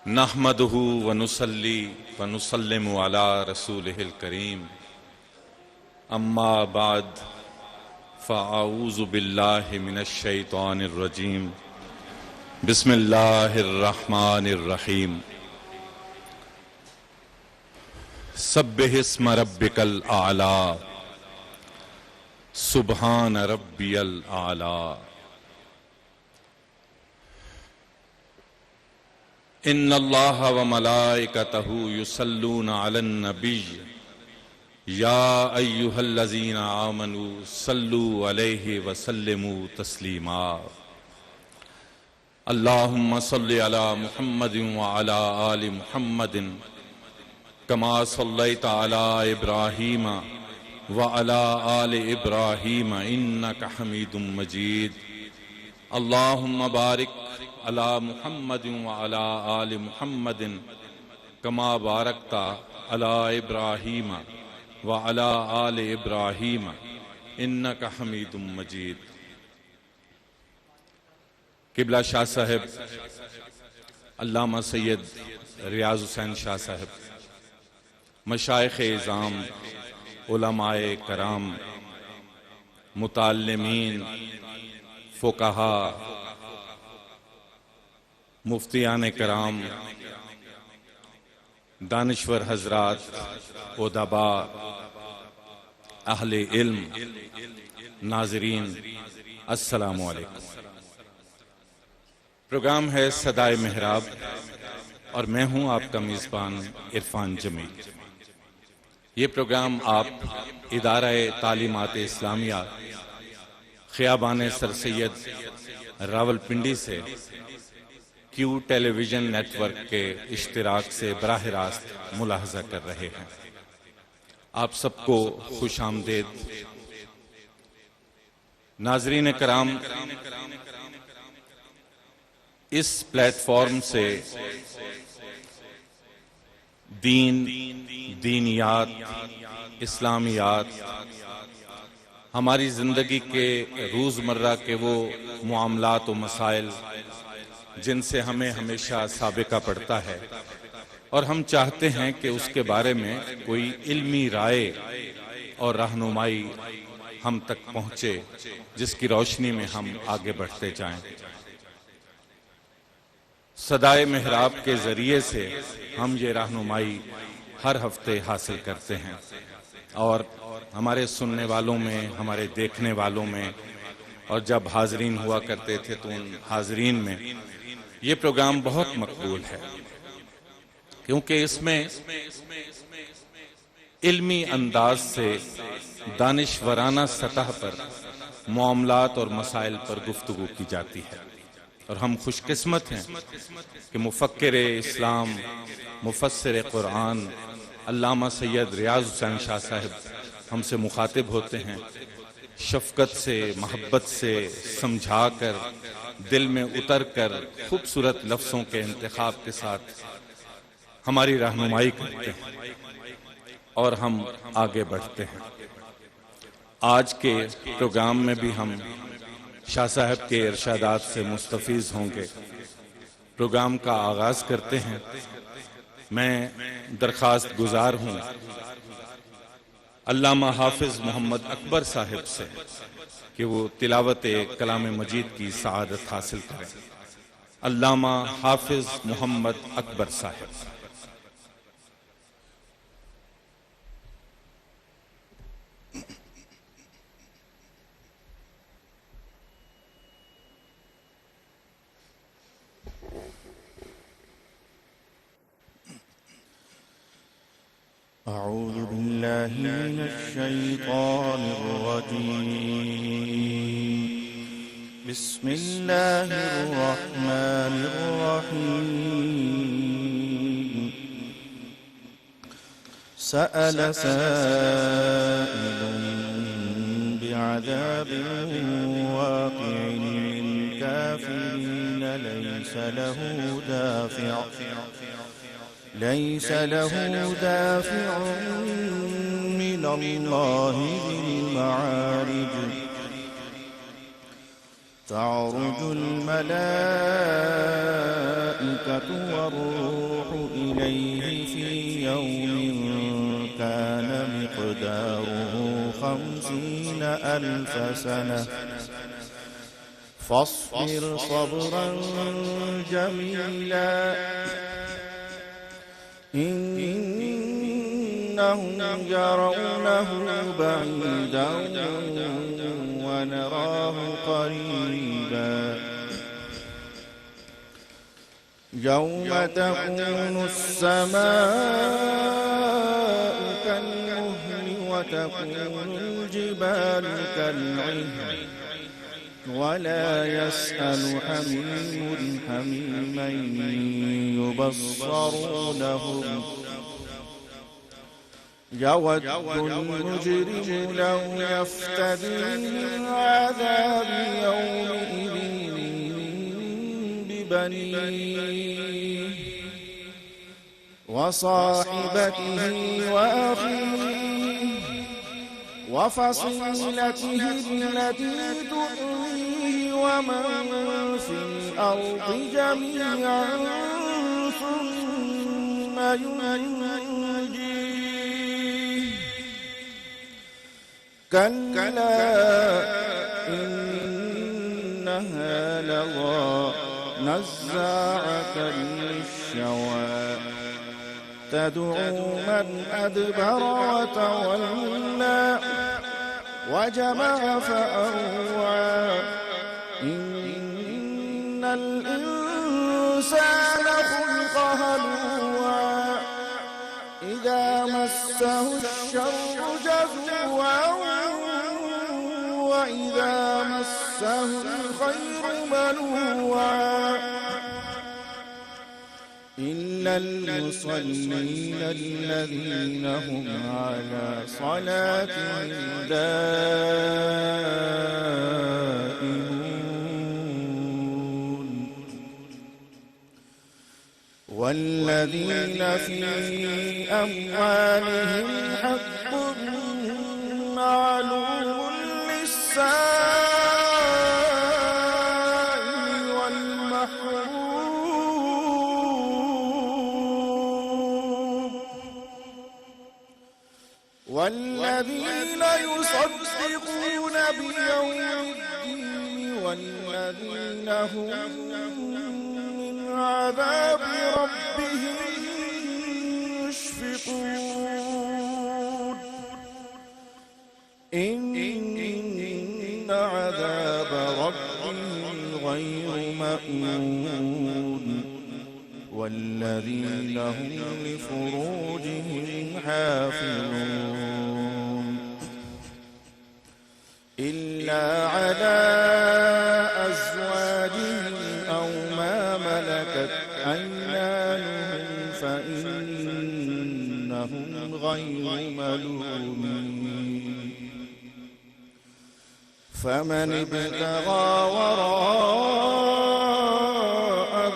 نحمده ونصلي ونسلم على رسوله الكريم اما بعد فاعوذ بالله من الشيطان الرجيم بسم الله الرحمن الرحيم سبح اسم ربك الاعلى سبحان ربي الاعلى ان اللہ وملائکتہ یصلون علی النبی یا ایہا الذین آمنوا صلوا علیہ وسلموا تسلیما اللہم صل علی محمد وعلی آل محمد کما صلیت علی ابراہیم وعلی آل ابراہیم انک حمید مجید اللہم بارک علی محمد وعلی آل محمد کما بارکت علی ابراہیم وعلی آل ابراہیم انک حمید مجید۔ قبلہ شاہ صاحب علامہ سید ریاض حسین شاہ صاحب، مشائخ اعظام، علماء کرام، متعلمین، فقہاء، مفتیان کرام، دانشور حضرات، ادباء، اہل علم، ناظرین، السلام علیکم۔ پروگرام ہے صدائے محراب اور میں ہوں آپ کا میزبان عرفان جمیل۔ یہ پروگرام آپ ادارہ تعلیمات اسلامیہ خیابان سر سید راولپنڈی سے کیو ٹیلی ویژن نیٹ ورک کے اشتراک سے براہ راست ملاحظہ کر رہے ہیں۔ آپ سب کو خوش آمدید۔ ناظرین کرام، اس پلیٹ فارم سے دین، دینیات، اسلامیات، ہماری زندگی کے روزمرہ کے وہ معاملات و مسائل جن سے ہمیں ہمیشہ سابقہ پڑتا ہے اور ہم چاہتے ہیں کہ اس کے بارے میں کوئی علمی رائے اور رہنمائی ہم تک پہنچے، جس کی روشنی میں ہم آگے بڑھتے جائیں۔ صدائے محراب کے ذریعے سے ہم یہ رہنمائی ہر ہفتے حاصل کرتے ہیں اور ہمارے سننے والوں میں، ہمارے دیکھنے والوں میں، اور جب حاضرین ہوا کرتے تھے تو ان حاضرین میں یہ پروگرام بہت مقبول ہے، کیونکہ اس میں علمی انداز سے دانشورانہ سطح پر معاملات اور مسائل پر گفتگو کی جاتی ہے، اور ہم خوش قسمت ہیں کہ مفکر اسلام، مفسر قرآن علامہ سید ریاض حسین شاہ صاحب ہم سے مخاطب ہوتے ہیں، شفقت سے، محبت سے سمجھا کر، دل میں اتر کر، خوبصورت لفظوں کے انتخاب کے ساتھ ہماری رہنمائی کرتے ہیں اور ہم آگے بڑھتے ہیں۔ آج کے پروگرام میں بھی ہم شاہ صاحب کے ارشادات سے مستفیض ہوں گے۔ پروگرام کا آغاز کرتے ہیں۔ میں درخواست گزار ہوں علامہ حافظ محمد اکبر صاحب سے کہ وہ تلاوت کلام مجید کی سعادت حاصل کریں۔ علامہ حافظ محمد اکبر صاحب۔ أعوذ بالله من الشيطان الرجيم بسم الله الرحمن الرحيم سأل سائل بعذاب واقع للكافرين ليس له دافع من الله ذي المعارج تعرج الملائكة والروح إليه في يوم كان مقداره 50,000 سنة فاصبر صبرا جميلا إنهم يرونه بعيدا ونراه قريبا يوم تكون السماء كالمهل وتكون الجبال كالعهن ولا يسأل حميم حميما يبصرونهم يود المجرم لو يفتدي من عذاب يومئذ ببنيه وصاحبته وأخيه وفصيلته التي تؤويه ومن في الأرض جميعا ثم ينجيه كلا إنها لظى نزاعة للشوى تدعو من أدبر وتولى وجمع فأوعى إن الإنسان خلق هلوعا إذا مسه الشر جزوعا وإذا مسه الخير منوعا إلا المصلين الذين هم على صلاتهم دائمون والذين في أموالهم حق معلوم للسائل والمحروم والذين يصدقون بيوم الدين والذين هم من عذاب ربهم مشفقون إن عذاب ربهم غير مأمون والذين هم لفروجهم حافظون إلا على أزواجهم أو ما ملكت أيمانهم فإنهم غير ملومين فمن ابتغى وراء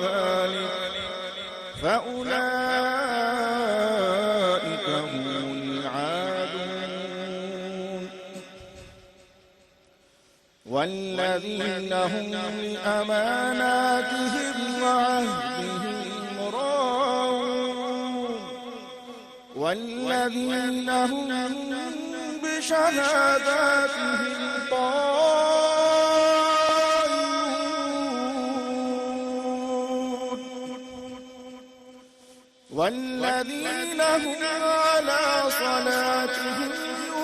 ذلك فأولئك هم العادون والذين هم لأماناتهم وعهدهم راعون والذين هم بشهاداتهم قائمون والذين هم على صلاتهم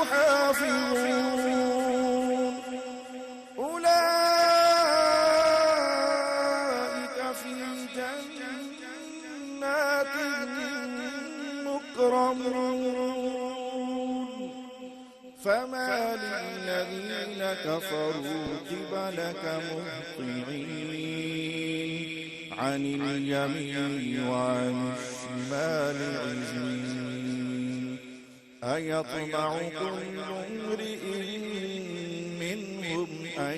يحافظون أولئك في جنات مكرمون فما للذين كفروا قبلك مهطعين عن اليمين وعن الشمال عزين أيطمع كل امرئ منهم أن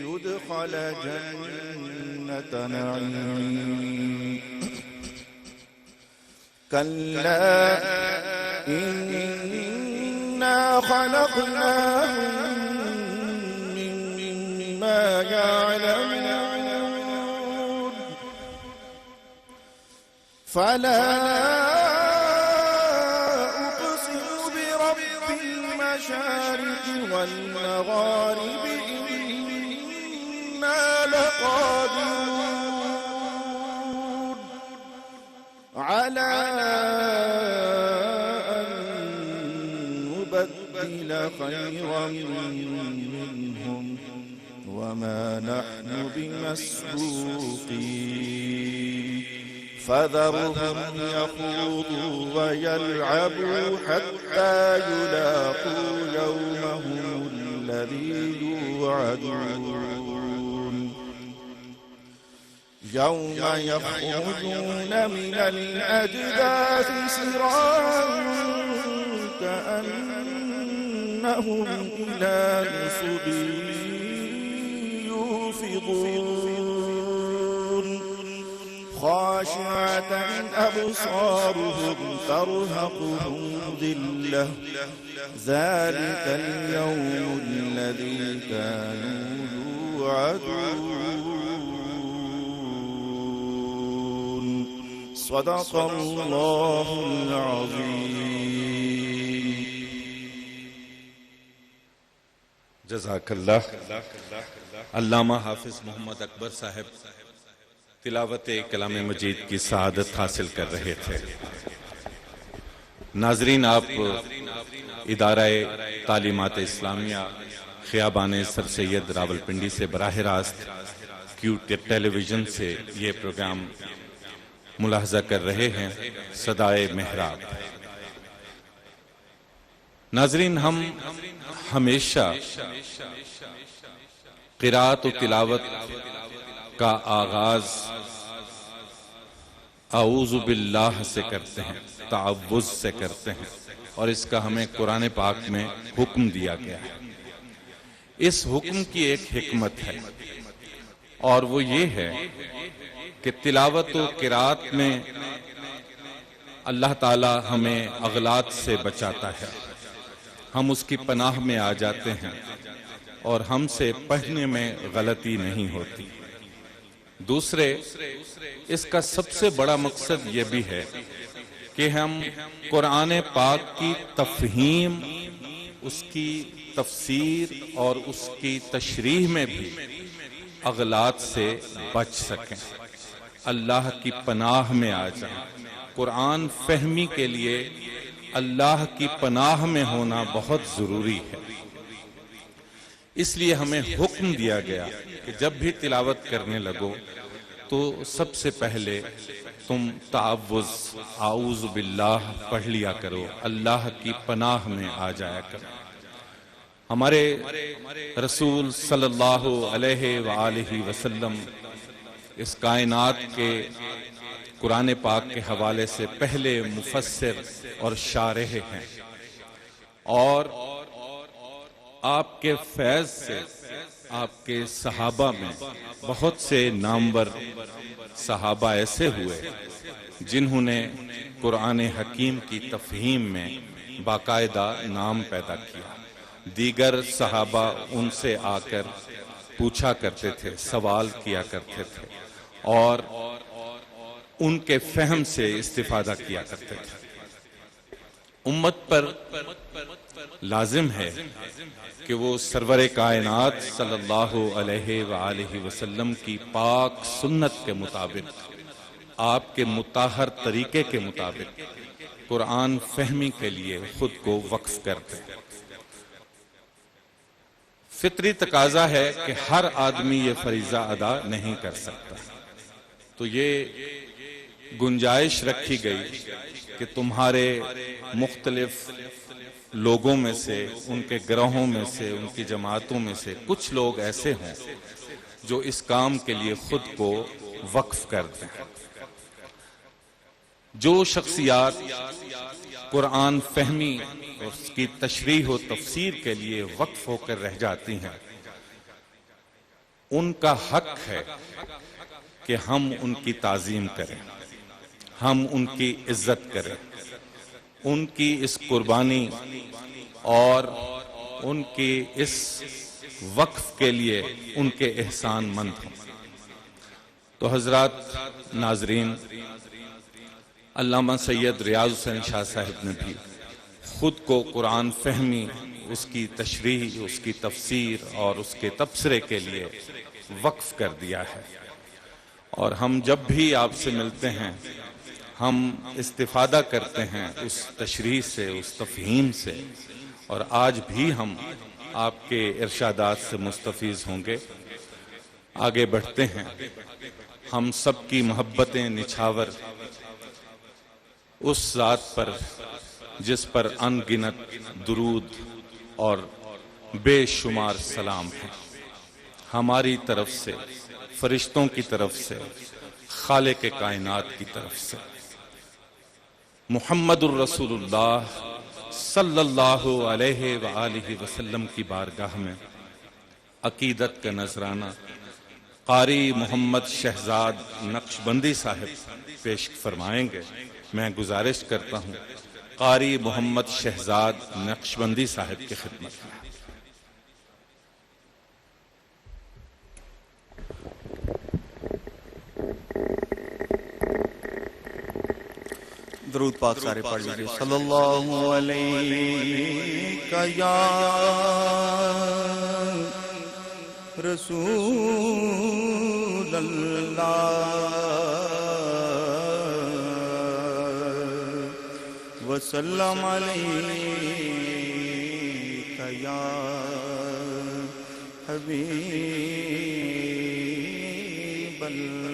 يدخل جنة نعيم كلا إنا خلقناهم مما يعلمون فلا أقسم برب المشارق والمغارب إنا لقادرون على أن نبدل خيرا منهم وما نحن بمسبوقين فذرهم يخوضوا ويلعبوا حتى يلاقوا يومهم الذي يوعدون يوم يخرجون من الأجداث سراعا كأنهم إلى نصب يوفضون خاشعة أبصارهم ترهقهم ذلة ذلك اليوم الذي كانوا يوعدون صدق الله العظيم جزاک اللہ۔ علامہ حافظ محمد اکبر صاحب تلاوت کلام مجید کی سعادت حاصل کر رہے تھے۔ ناظرین، آپ ادارہ تعلیمات اسلامیہ خیابان سر سید راولپنڈی سے براہ راست کیو ٹیلی ویژن سے یہ پروگرام ملاحظہ کر رہے ہیں، صدائے محراب۔ ناظرین، ہم ہمیشہ قرات و تلاوت کا آغاز اعوذ باللہ سے کرتے ہیں، تعوذ سے کرتے ہیں، اور اس کا ہمیں قرآن پاک میں حکم دیا گیا ہے۔ اس حکم کی ایک حکمت ہے، اور وہ یہ ہے کہ تلاوت و قرات میں اللہ تعالی ہمیں اغلاط سے بچاتا ہے، ہم اس کی پناہ میں آ جاتے ہیں، اور ہم سے پڑھنے میں غلطی نہیں ہوتی۔ دوسرے، اس کا سب سے بڑا مقصد یہ بھی ہے کہ ہم قرآن پاک کی تفہیم، اس کی تفسیر اور اس کی تشریح میں بھی اغلاط سے بچ سکیں، اللہ کی پناہ میں آ جائیں۔ قرآن فہمی کے لیے اللہ کی پناہ میں ہونا بہت ضروری ہے۔ اس لیے ہمیں حکم دیا گیا کہ جب بھی تلاوت کرنے لگو تو سب سے پہلے تم تعوذ اعوذ باللہ پڑھ لیا کرو، اللہ کی پناہ میں آ جایا کرو۔ ہمارے رسول صلی اللہ علیہ وآلہ وسلم اس کائنات کے قرآن پاک کے حوالے سے پہلے مفسر اور شارح ہیں، اور آپ کے فیض سے آپ کے صحابہ میں بہت سے نامور صحابہ ایسے ہوئے جنہوں نے قرآن حکیم کی تفہیم میں باقاعدہ نام پیدا کیا۔ دیگر صحابہ ان سے آ کر پوچھا کرتے تھے، سوال کیا کرتے تھے، اور ان کے فہم سے استفادہ کیا کرتے تھے۔ امت پر لازم ہے کہ وہ سرور کائنات صلی اللہ علیہ وآلہ وسلم کی پاک سنت کے مطابق، آپ کے مطہر طریقے کے مطابق قرآن فہمی کے لیے خود کو وقف کر دیں۔ فطری تقاضا ہے کہ ہر آدمی یہ فریضہ ادا نہیں کر سکتا، تو یہ گنجائش رکھی گئی کہ تمہارے مختلف لوگوں میں سے، ان کے گروہوں میں سے، ان کی جماعتوں میں سے کچھ لوگ ایسے ہوں جو اس کام کے لیے خود کو وقف کر دیں۔ جو شخصیات قرآن فہمی اور اس کی تشریح و تفسیر کے لیے وقف ہو کر رہ جاتی ہیں، ان کا حق ہے کہ ہم ان کی تعظیم کریں، ہم ان کی عزت کریں، ان کی اس قربانی اور ان کی اس وقف کے لیے ان کے احسان مند ہوں۔ تو حضرات ناظرین، علامہ سید ریاض حسین شاہ صاحب نے بھی خود کو قرآن فہمی، اس کی تشریح، اس کی تفسیر اور اس کے تبصرے کے لیے وقف کر دیا ہے، اور ہم جب بھی آپ سے ملتے ہیں ہم استفادہ کرتے ہیں اس تشریح سے، اس تفہیم سے، اور آج بھی ہم آپ کے ارشادات سے مستفیض ہوں گے۔ آگے بڑھتے ہیں۔ ہم سب کی محبتیں نچھاور اس ذات پر جس پر ان گنت درود اور بے شمار سلام ہے، ہماری طرف سے، فرشتوں کی طرف سے، خالق کائنات کی طرف سے۔ محمد الرسول اللہ صلی اللہ علیہ وآلہ وسلم کی بارگاہ میں عقیدت کا نذرانہ قاری محمد شہزاد نقشبندی صاحب پیش فرمائیں گے۔ میں گزارش کرتا ہوں قاری محمد شہزاد نقشبندی صاحب کی خدمت میں۔ درود پاک سارے پڑھ لیجئے۔ صلی اللہ علیہ یا رسول اللہ وسلم علیک یا حبیب اللہ۔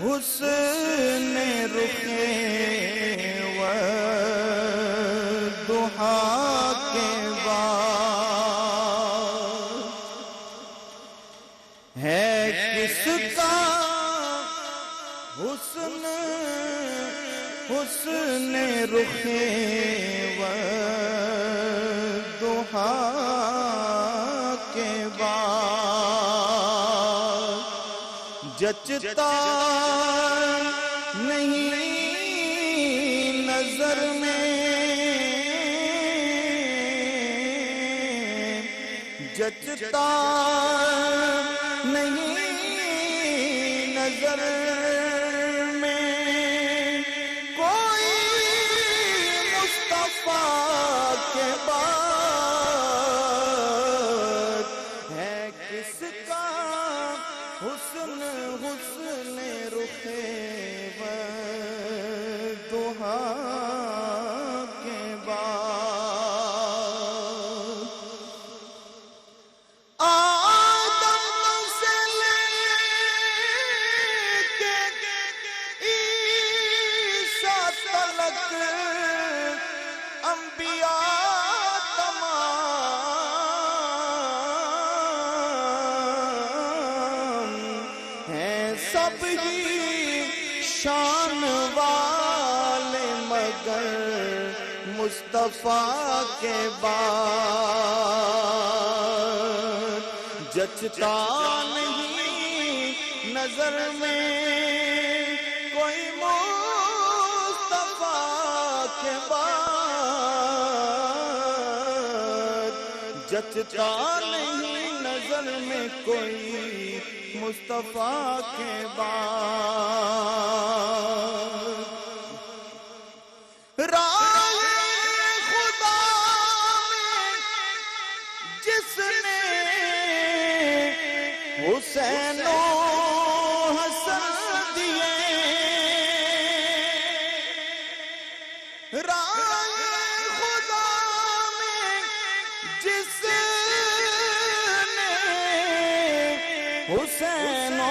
حسن رخے والضحا کے بعد ہے کس کا حسن رخے والضحا کے بعد جچتا نہیں نظر میں، جچتا نہیں نظر میں کوئی مصطفیٰ کے بعد ہے کس کا حسن رخے والضحا کے بعد آدم سے لے کے عیسیٰ تلک انبیاء تمام ہیں، سب ہی شان والے مگر مصطفیٰ کے بعد جچتا نہیں نظر میں کوئی مصطفیٰ کے بعد، جچتا نہیں نظر میں کوئی مصطفیٰ کے بعد۔ راہ خدا میں جس نے حسین و حسن دیے، راہ خدا میں جس نے حسین و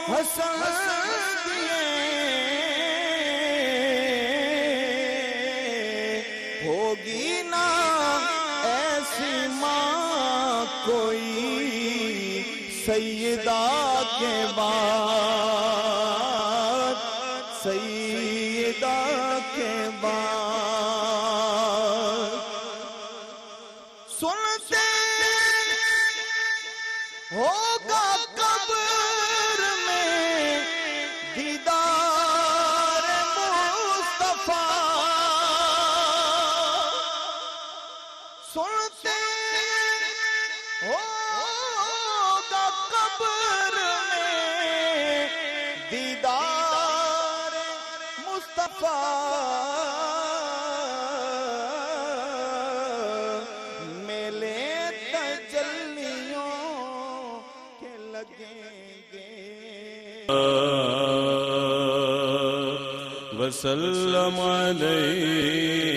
حسن دیے، ہوگی نا ایسی ماں کوئی سیدہ کے بعد، سیدہ کے بعد۔ مصطفیٰ میلے تجلیوں کے لگیں گے وسلم علیک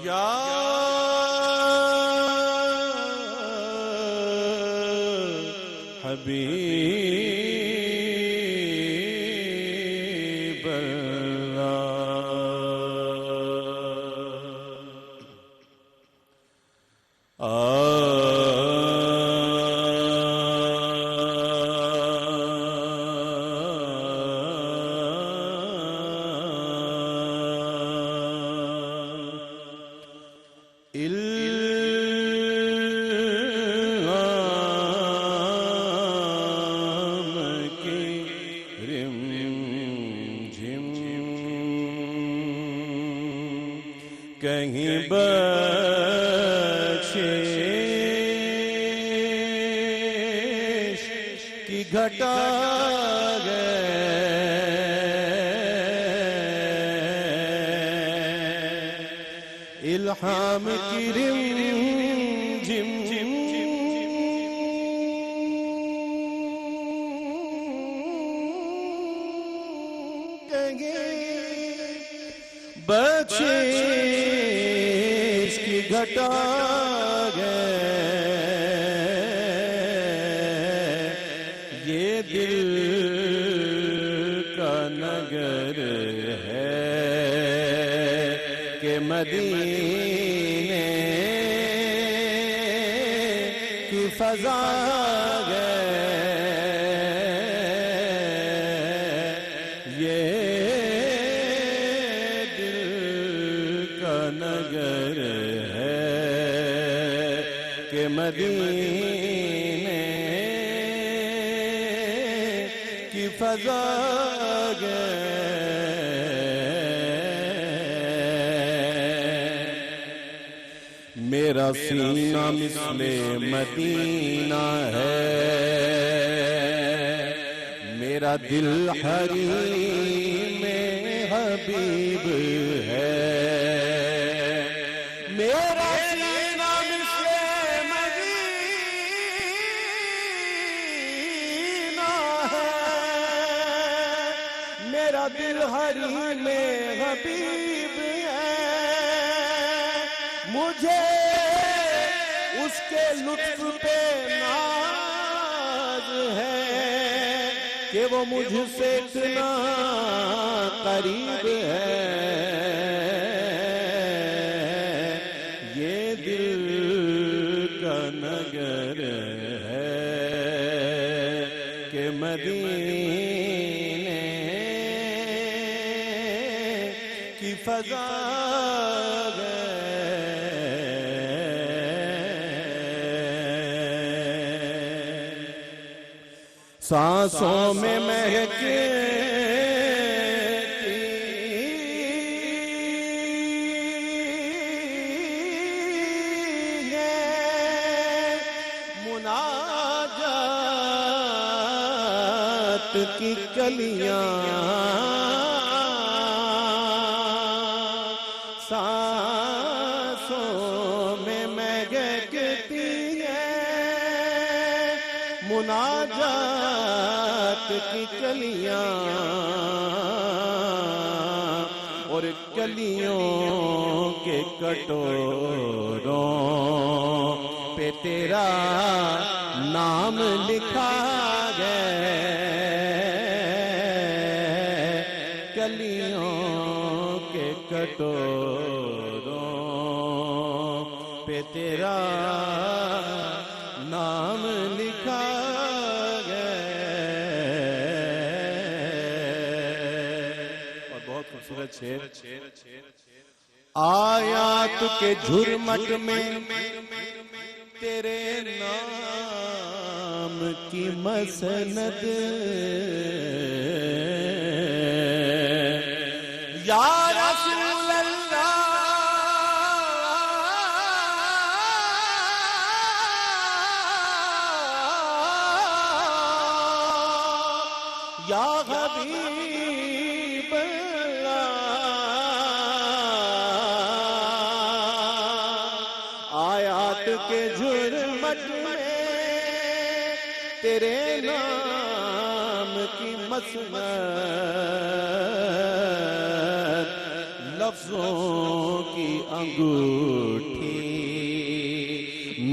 یا حبیب کہیں بخشش کی گھٹا گئے الہام کی رم جم بخشش کی گھٹا گئے یہ دل کا نگر ہے کہ مدینے کی فضا گئے نگر ہے کہ مدینے کی فضا گئے میرا سینہ مثل مدینہ ہے میرا دل حریم حبیب ہے میرا سینہ مثل مدینہ ہے میرا دل حریم حبیب ہے مجھے اس کے لطف پہ ناز ہے کہ وہ مجھ سے اتنا قریب ہے یہ دل کا نگر ہے کہ مدینے کی فضا سانسوں میں مہکتی ہے مناجات کی کلیاں سانسوں میں مہکتی ہے مناجات کی کلیاں اور کلیوں کے کٹوروں پہ تیرا نام لکھا گیا کلیوں کے کٹوروں پہ تیرا نام لکھا آیات کے جھرمٹ میں تیرے نام کی مسند یا رسول اللہ یا حبیب اللہ، آیات کے جھرمٹ میں تیرے نام کی مسند، لفظوں کی انگوٹھی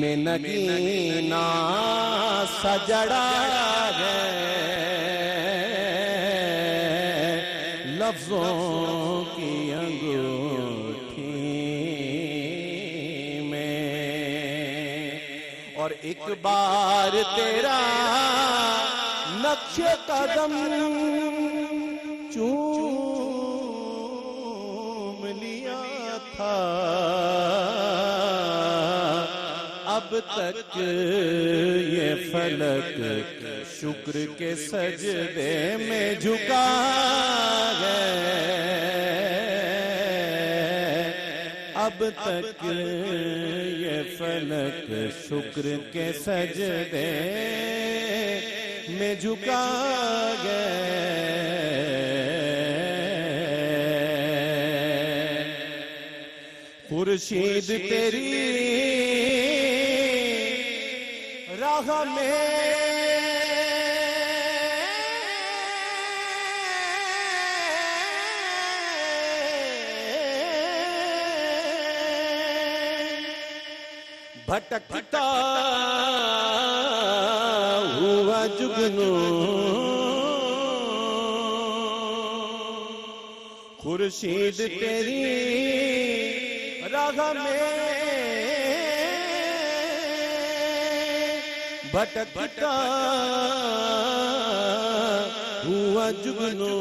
میں نگینہ سجڑا ہے، لفظوں کی انگوٹھی میں، اور ایک بار تیرا نقش قدم چوم لیا تھا، اب تک یہ فلک شکر کے سجدے میں جھکا ہے، اب تک یہ فلک شکر کے سجدے میں جھکا ہے۔ خورشید تیری راہ میں بھٹکتا ہوا جگنو، خورشید تیری راہ میں بھٹکتا ہوا جگنو،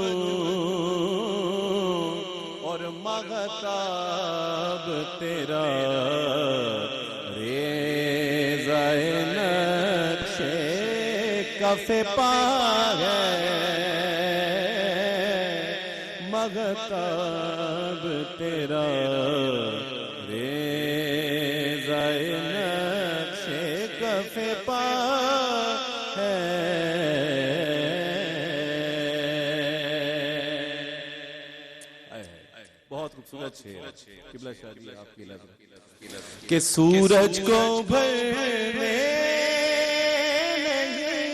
اور مغتاب تیرا ریزۂ نقش کف پا ہے، مغتاب تیرا ریزۂ نقش کف پا ہے۔ بہت خوبصورت شعر، قبلہ شاہ جی آپ کی نظر کہ سورج کو بھرنے نہیں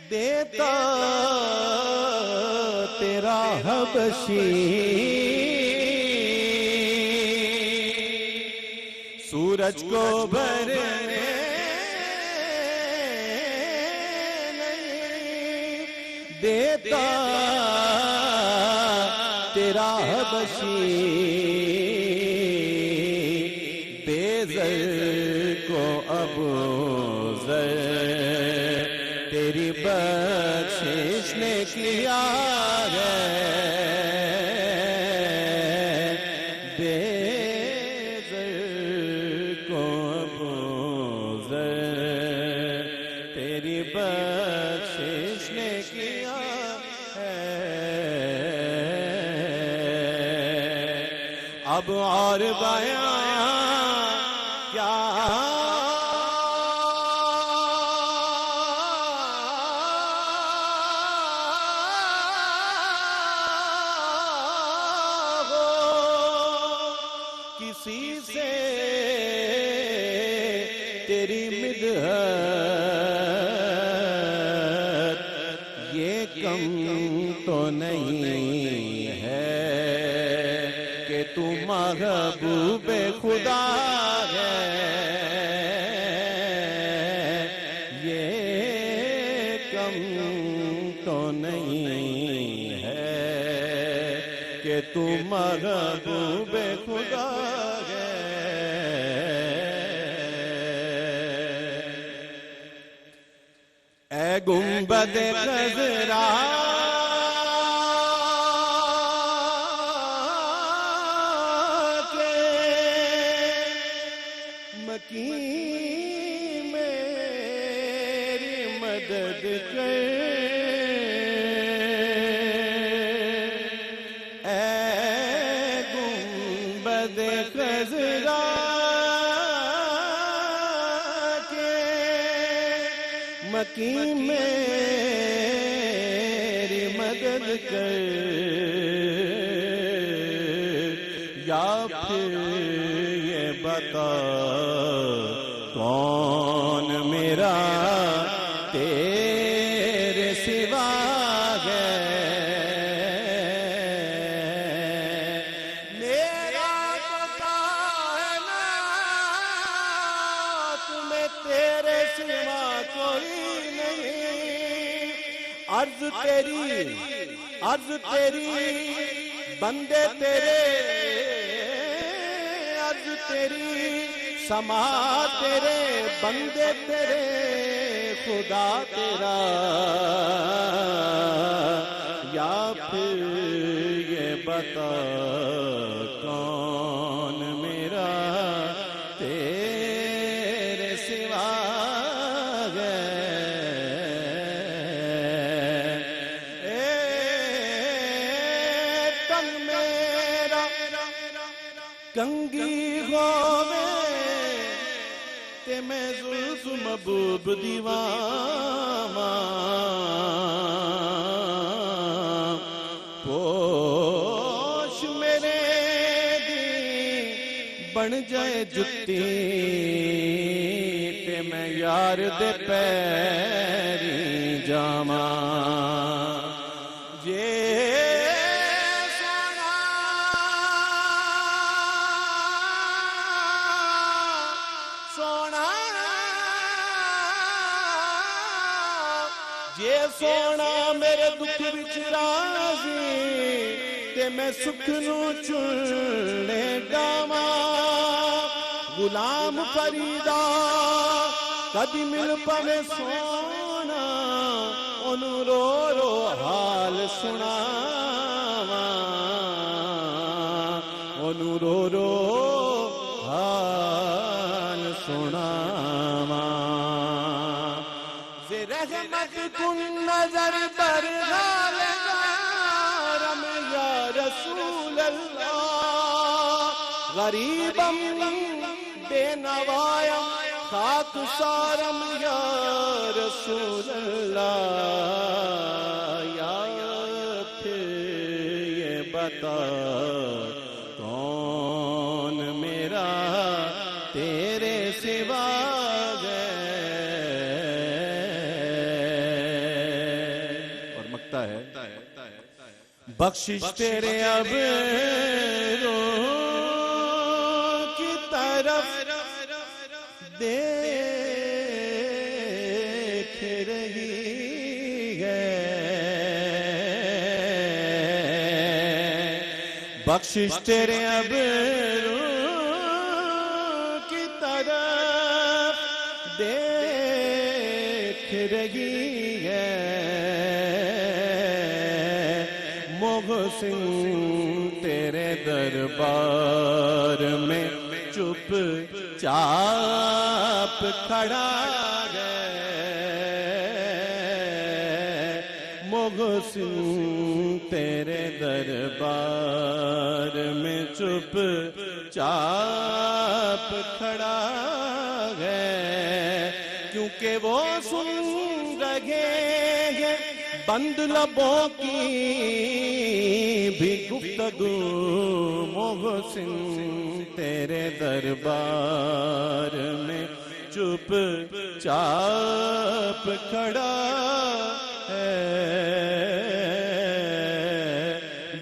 دیتا تیرا حبشی، سورج کو بھرنے نہیں دیتا تیرا حبشی، بے زر کو ابو ذر تیری بخشش نے کیا ہے، بے زر کو ابو ذر تیری بخشش نے کیا ہے۔ اب اور بیان کیا ہو، کسی سے تیری مدحت یہ کم تو نہیں ہے کہ تو محبوب خدا ہے، یہ کم تو نہیں ہے کہ تو محبوب خدا ہے۔ اے گنبد خضرا مکین میری مدد کر، اے گنبد خضرا کے مکین مدد کر یا پھر یہ بتا کون میرا تیرے سوا ہے میرا تو کائنات میں تیرے سوا کوئی نہیں عرض تیری بندے تیرے عرض تیری سما تیرے بندے تیرے خدا تیرا یا پھر یہ بتا کون میرا تیرے سوا ہے تن میرا کنگی ہووے تے میں زلف محبوب دیواں پوش میرے دی بن جائے جتی تے میں یار دے پیری جاواں جے جے سونا میرے دکھ وچ راضی تے میں سکھ نو چلنے گاواں غلام فریدا کدی مل پوے سونا اونوں رو رو حال سناواں اونوں رو رو حال سناواں رحمت کن نظر پر غالبارم یا رسول اللہ غریبم بے نوائم خاک سارم یا رسول اللہ یا پھر یہ بتا کون میرا تیرے سوا بخشش تیرے ابروں کی طرف دیکھ رہی ہے بخشش تیرے ابروں کی طرف دیکھ رہی ہے محسن تیرے دربار میں چپ چاپ کھڑا ہے محسن تیرے دربار میں چپ چاپ کھڑا ہے کیونکہ وہ سن رہے ہیں بند لبوں کی بھی گفتگو محسن تیرے دربار میں چپ چاپ کھڑا ہے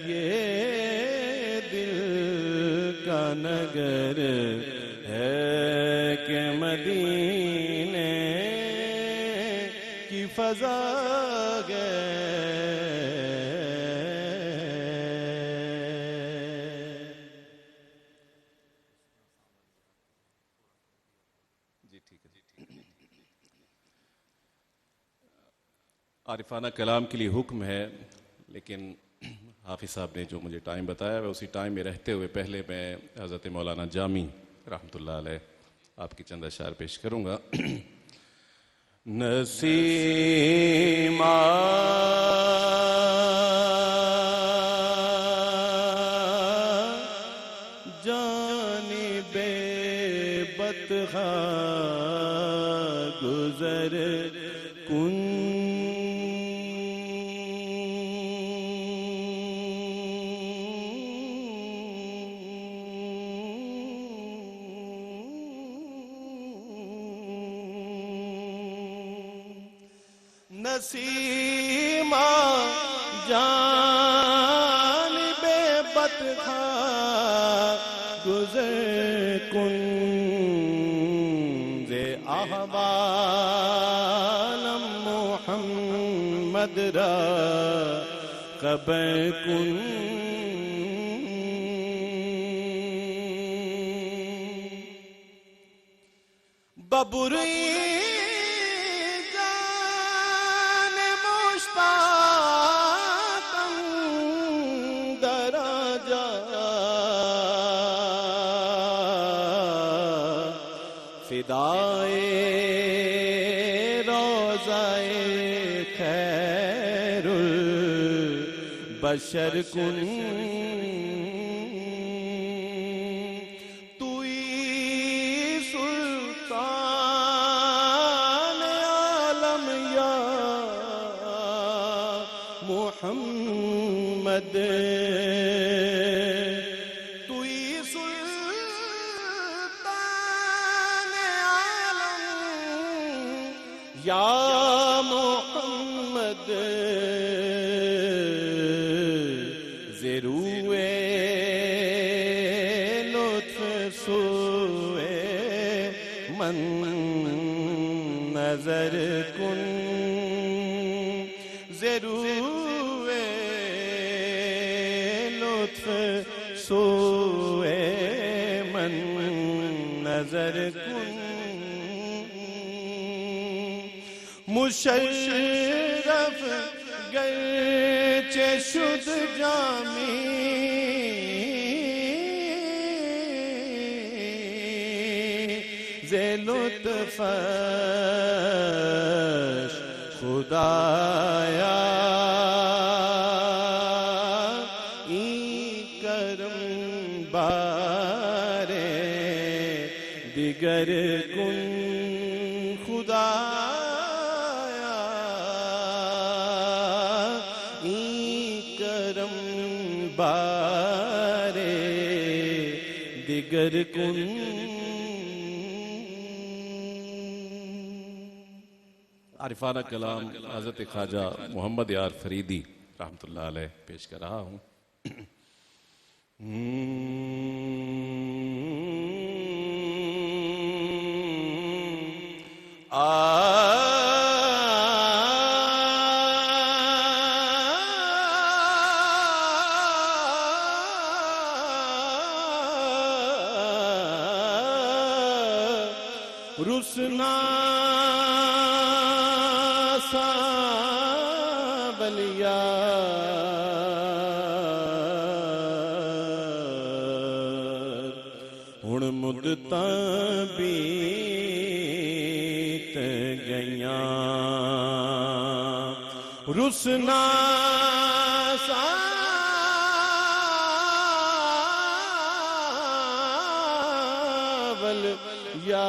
یہ دل کا نگر ہے کہ مدینے کی فضا عارفانہ کلام کے لیے حکم ہے لیکن حافظ صاحب نے جو مجھے ٹائم بتایا ہے اسی ٹائم میں رہتے ہوئے پہلے میں حضرت مولانا جامی رحمۃ اللہ علیہ آپ کی چند اشعار پیش کروں گا نسیم جانب بطحا گزر کن نسیما جانب بدخواہ گزر کن ز احوالم محمد را خبر کن ببری جان مشتاقم درجا فدائے روضائے خیر البشر کن محمد توئی سلطان عالم یا محمد زروئے لطف سوئے من نظر کن ضرور لطف سوئے من نظر کن مشرف گرچہ شد جامی ز لطفش خدایا دیگر کن خدایا این کرم بارے دیگر کن عارفانہ کلام حضرت خواجہ محمد یار فریدی رحمۃ اللہ علیہ پیش کر رہا ہوں رسنا سابلیا ہن مدتاں بیت گئیاں رسنا سابلیا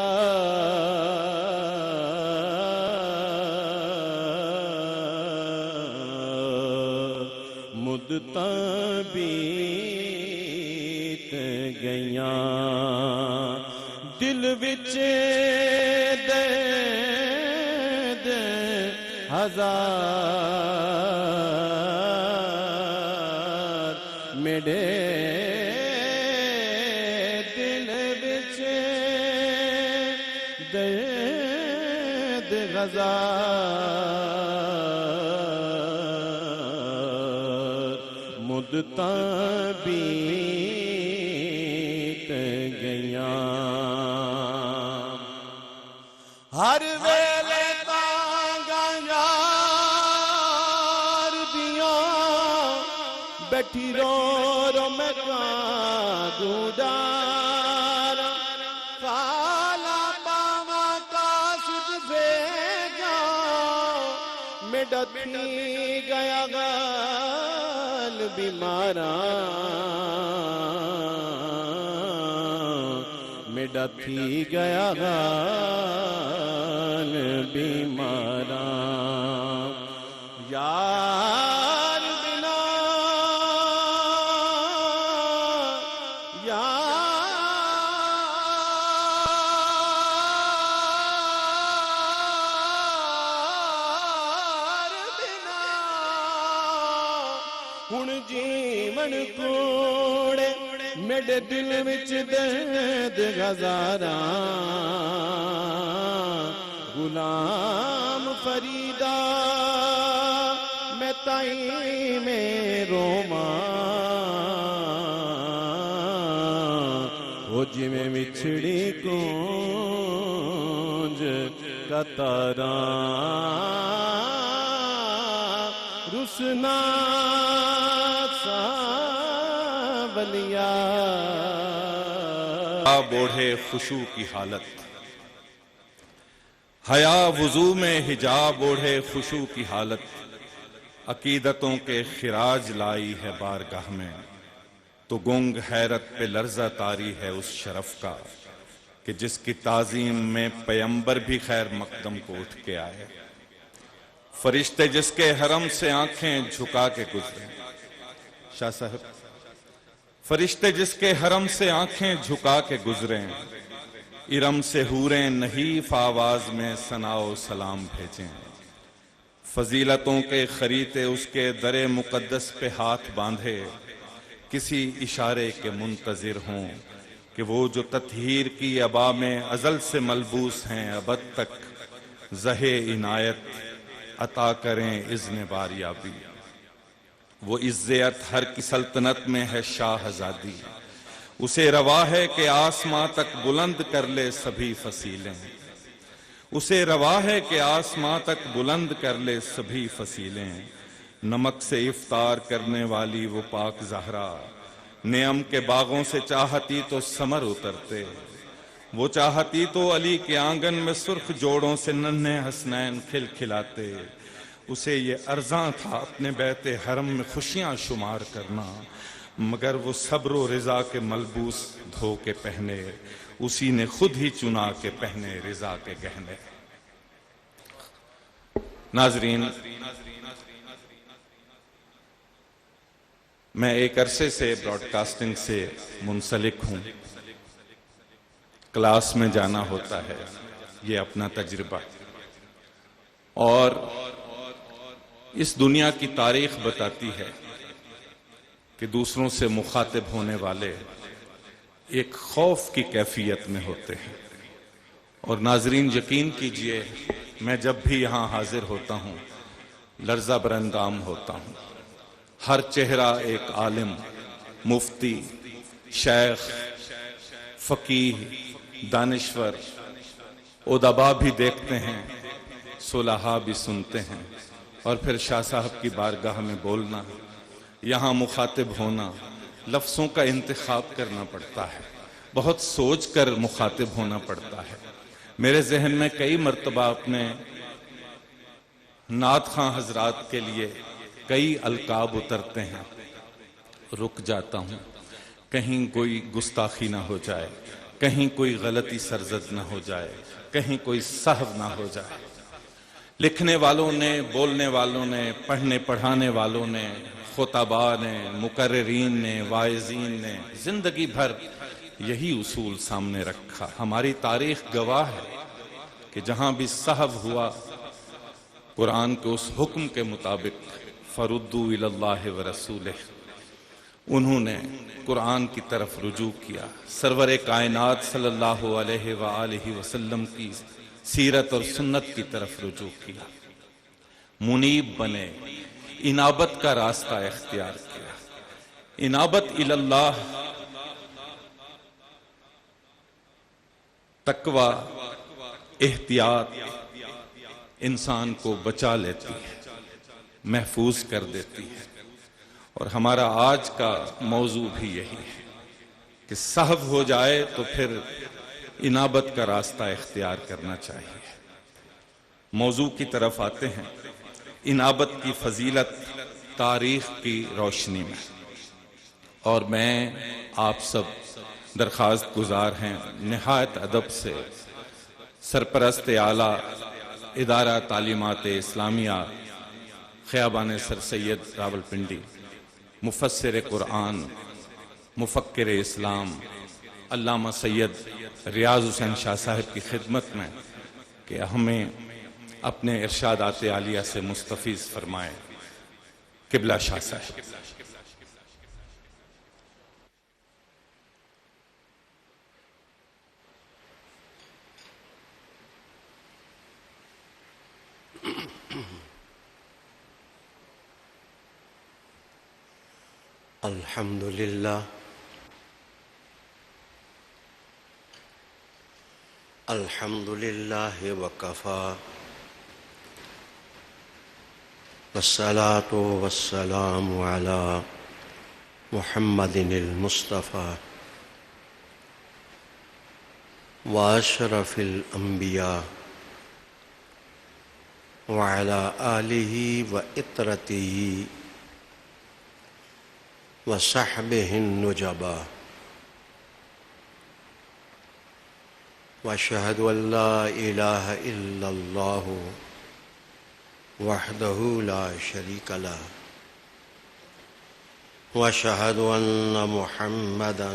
مدتاں بیت گئیاں دل وچ درد ہزار میرے دل وچ درد ہزار مدتاں بیت گئیاں ہر ویلے تانگاں یار دیاں بیٹھی رو رو میں کاندوں ڈار کالا پاواں قاصد بھیجا میڈا تھی گیا غال بیماراں میڈا تھی گیا غال بیماراں یار بنا یار ہن جیون کوڑے میرے دل وچ درد ہزاراں غلام فریدا میں تائیں میں روواں وہ جویں وچھڑی کونج کتاراں رسنا ساولیا بوڑھے خشوع کی حالت، حیا وضو میں حجاب اوڑھے خشوع کی حالت، عقیدتوں کے خراج لائی ہے بارگاہ میں، تو گنگ حیرت پہ لرزہ طاری ہے اس شرف کا کہ جس کی تعظیم میں پیمبر بھی خیر مقدم کو اٹھ کے آئے، فرشتے جس کے حرم سے آنکھیں جھکا کے گزرے، شاہ صاحب، فرشتے جس کے حرم سے آنکھیں جھکا کے گزریں، ارم سے حوریں نحیف آواز میں ثنا و سلام بھیجیں، فضیلتوں کے خریتے اس کے در مقدس پہ ہاتھ باندھے، کسی اشارے کے منتظر ہوں کہ وہ جو تطہیر کی عبا میں ازل سے ملبوس ہیں ابد تک زہ عنایت عطا کریں اذن باریابی، وہ عزت ہر کی سلطنت میں ہے شاہ آزادی، اسے روا ہے کہ آسماں تک بلند کر لے سبھی فصیلیں، اسے روا ہے کہ آسماں تک بلند کر لے سبھی فصیلیں، نمک سے افطار کرنے والی وہ پاک زہرا، نعم کے باغوں سے چاہتی تو ثمر اترتے، وہ چاہتی تو علی کے آنگن میں سرخ جوڑوں سے ننھے حسنین کھل کھلاتے، اسے یہ ارزاں تھا اپنے بیت حرم میں خوشیاں شمار کرنا، مگر وہ صبر و رضا کے ملبوس دھو کے پہنے، اسی نے خود ہی چنا کے پہنے رضا کے گہنے۔ ناظرین، میں ایک عرصے سے براڈ کاسٹنگ سے منسلک ہوں، کلاس میں جانا ہوتا ہے، یہ اپنا تجربہ، اور اس دنیا کی تاریخ بتاتی ہے کہ دوسروں سے مخاطب ہونے والے ایک خوف کی کیفیت میں ہوتے ہیں، اور ناظرین یقین کیجئے میں جب بھی یہاں حاضر ہوتا ہوں لرزہ برندام ہوتا ہوں، ہر چہرہ ایک عالم، مفتی، شیخ، فقیہ، دانشور، ادبا بھی دیکھتے ہیں، صلحاء بھی سنتے ہیں، اور پھر شاہ صاحب کی بارگاہ میں بولنا، یہاں مخاطب ہونا، لفظوں کا انتخاب کرنا پڑتا ہے، بہت سوچ کر مخاطب ہونا پڑتا ہے۔ میرے ذہن میں کئی مرتبہ اپنے نعت خواں حضرات کے لیے کئی القاب اترتے ہیں، رک جاتا ہوں، کہیں کوئی گستاخی نہ ہو جائے، کہیں کوئی غلطی سرزد نہ ہو جائے، کہیں کوئی سہو نہ ہو جائے۔ لکھنے والوں نے، بولنے والوں نے، پڑھنے پڑھانے والوں نے، خطباء نے، مقررین نے، واعظین نے زندگی بھر یہی اصول سامنے رکھا۔ ہماری تاریخ گواہ ہے کہ جہاں بھی سہو ہوا، قرآن کے اس حکم کے مطابق فردوا الی اللہ ورسولہ، انہوں نے قرآن کی طرف رجوع کیا، سرور کائنات صلی اللہ علیہ وآلہ وسلم کی سیرت اور سنت کی طرف رجوع کیا، منیب بنے، انابت کا راستہ اختیار کیا۔ انابت الی اللہ، تقوی، احتیاط انسان کو بچا لیتی ہے، محفوظ کر دیتی ہے، اور ہمارا آج کا موضوع بھی یہی ہے کہ سہو ہو جائے تو پھر انابت کا راستہ اختیار کرنا چاہیے۔ موضوع کی طرف آتے ہیں، انابت کی فضیلت تاریخ کی روشنی میں، اور میں آپ سب درخواست گزار ہیں نہایت ادب سے سرپرست اعلیٰ ادارہ تعلیمات اسلامیہ خیابان سر سید راولپنڈی، مفسر قرآن، مفکر اسلام علامہ سید ریاض حسین شاہ صاحب کی خدمت میں کہ ہمیں اپنے ارشادات عالیہ سے مستفیض فرمائیں۔ قبلہ شاہ صاحب. الحمد للہ الحمد للہ وکفیٰ والصلاة والسلام علی محمد المصطفیٰ واشرف الانبیاء وعلی آلہ وعطرتہ وصحبہ النجباء واشہد ان لا الہ الا اللہ وحدہ لا شریک لہ واشہد ان محمدا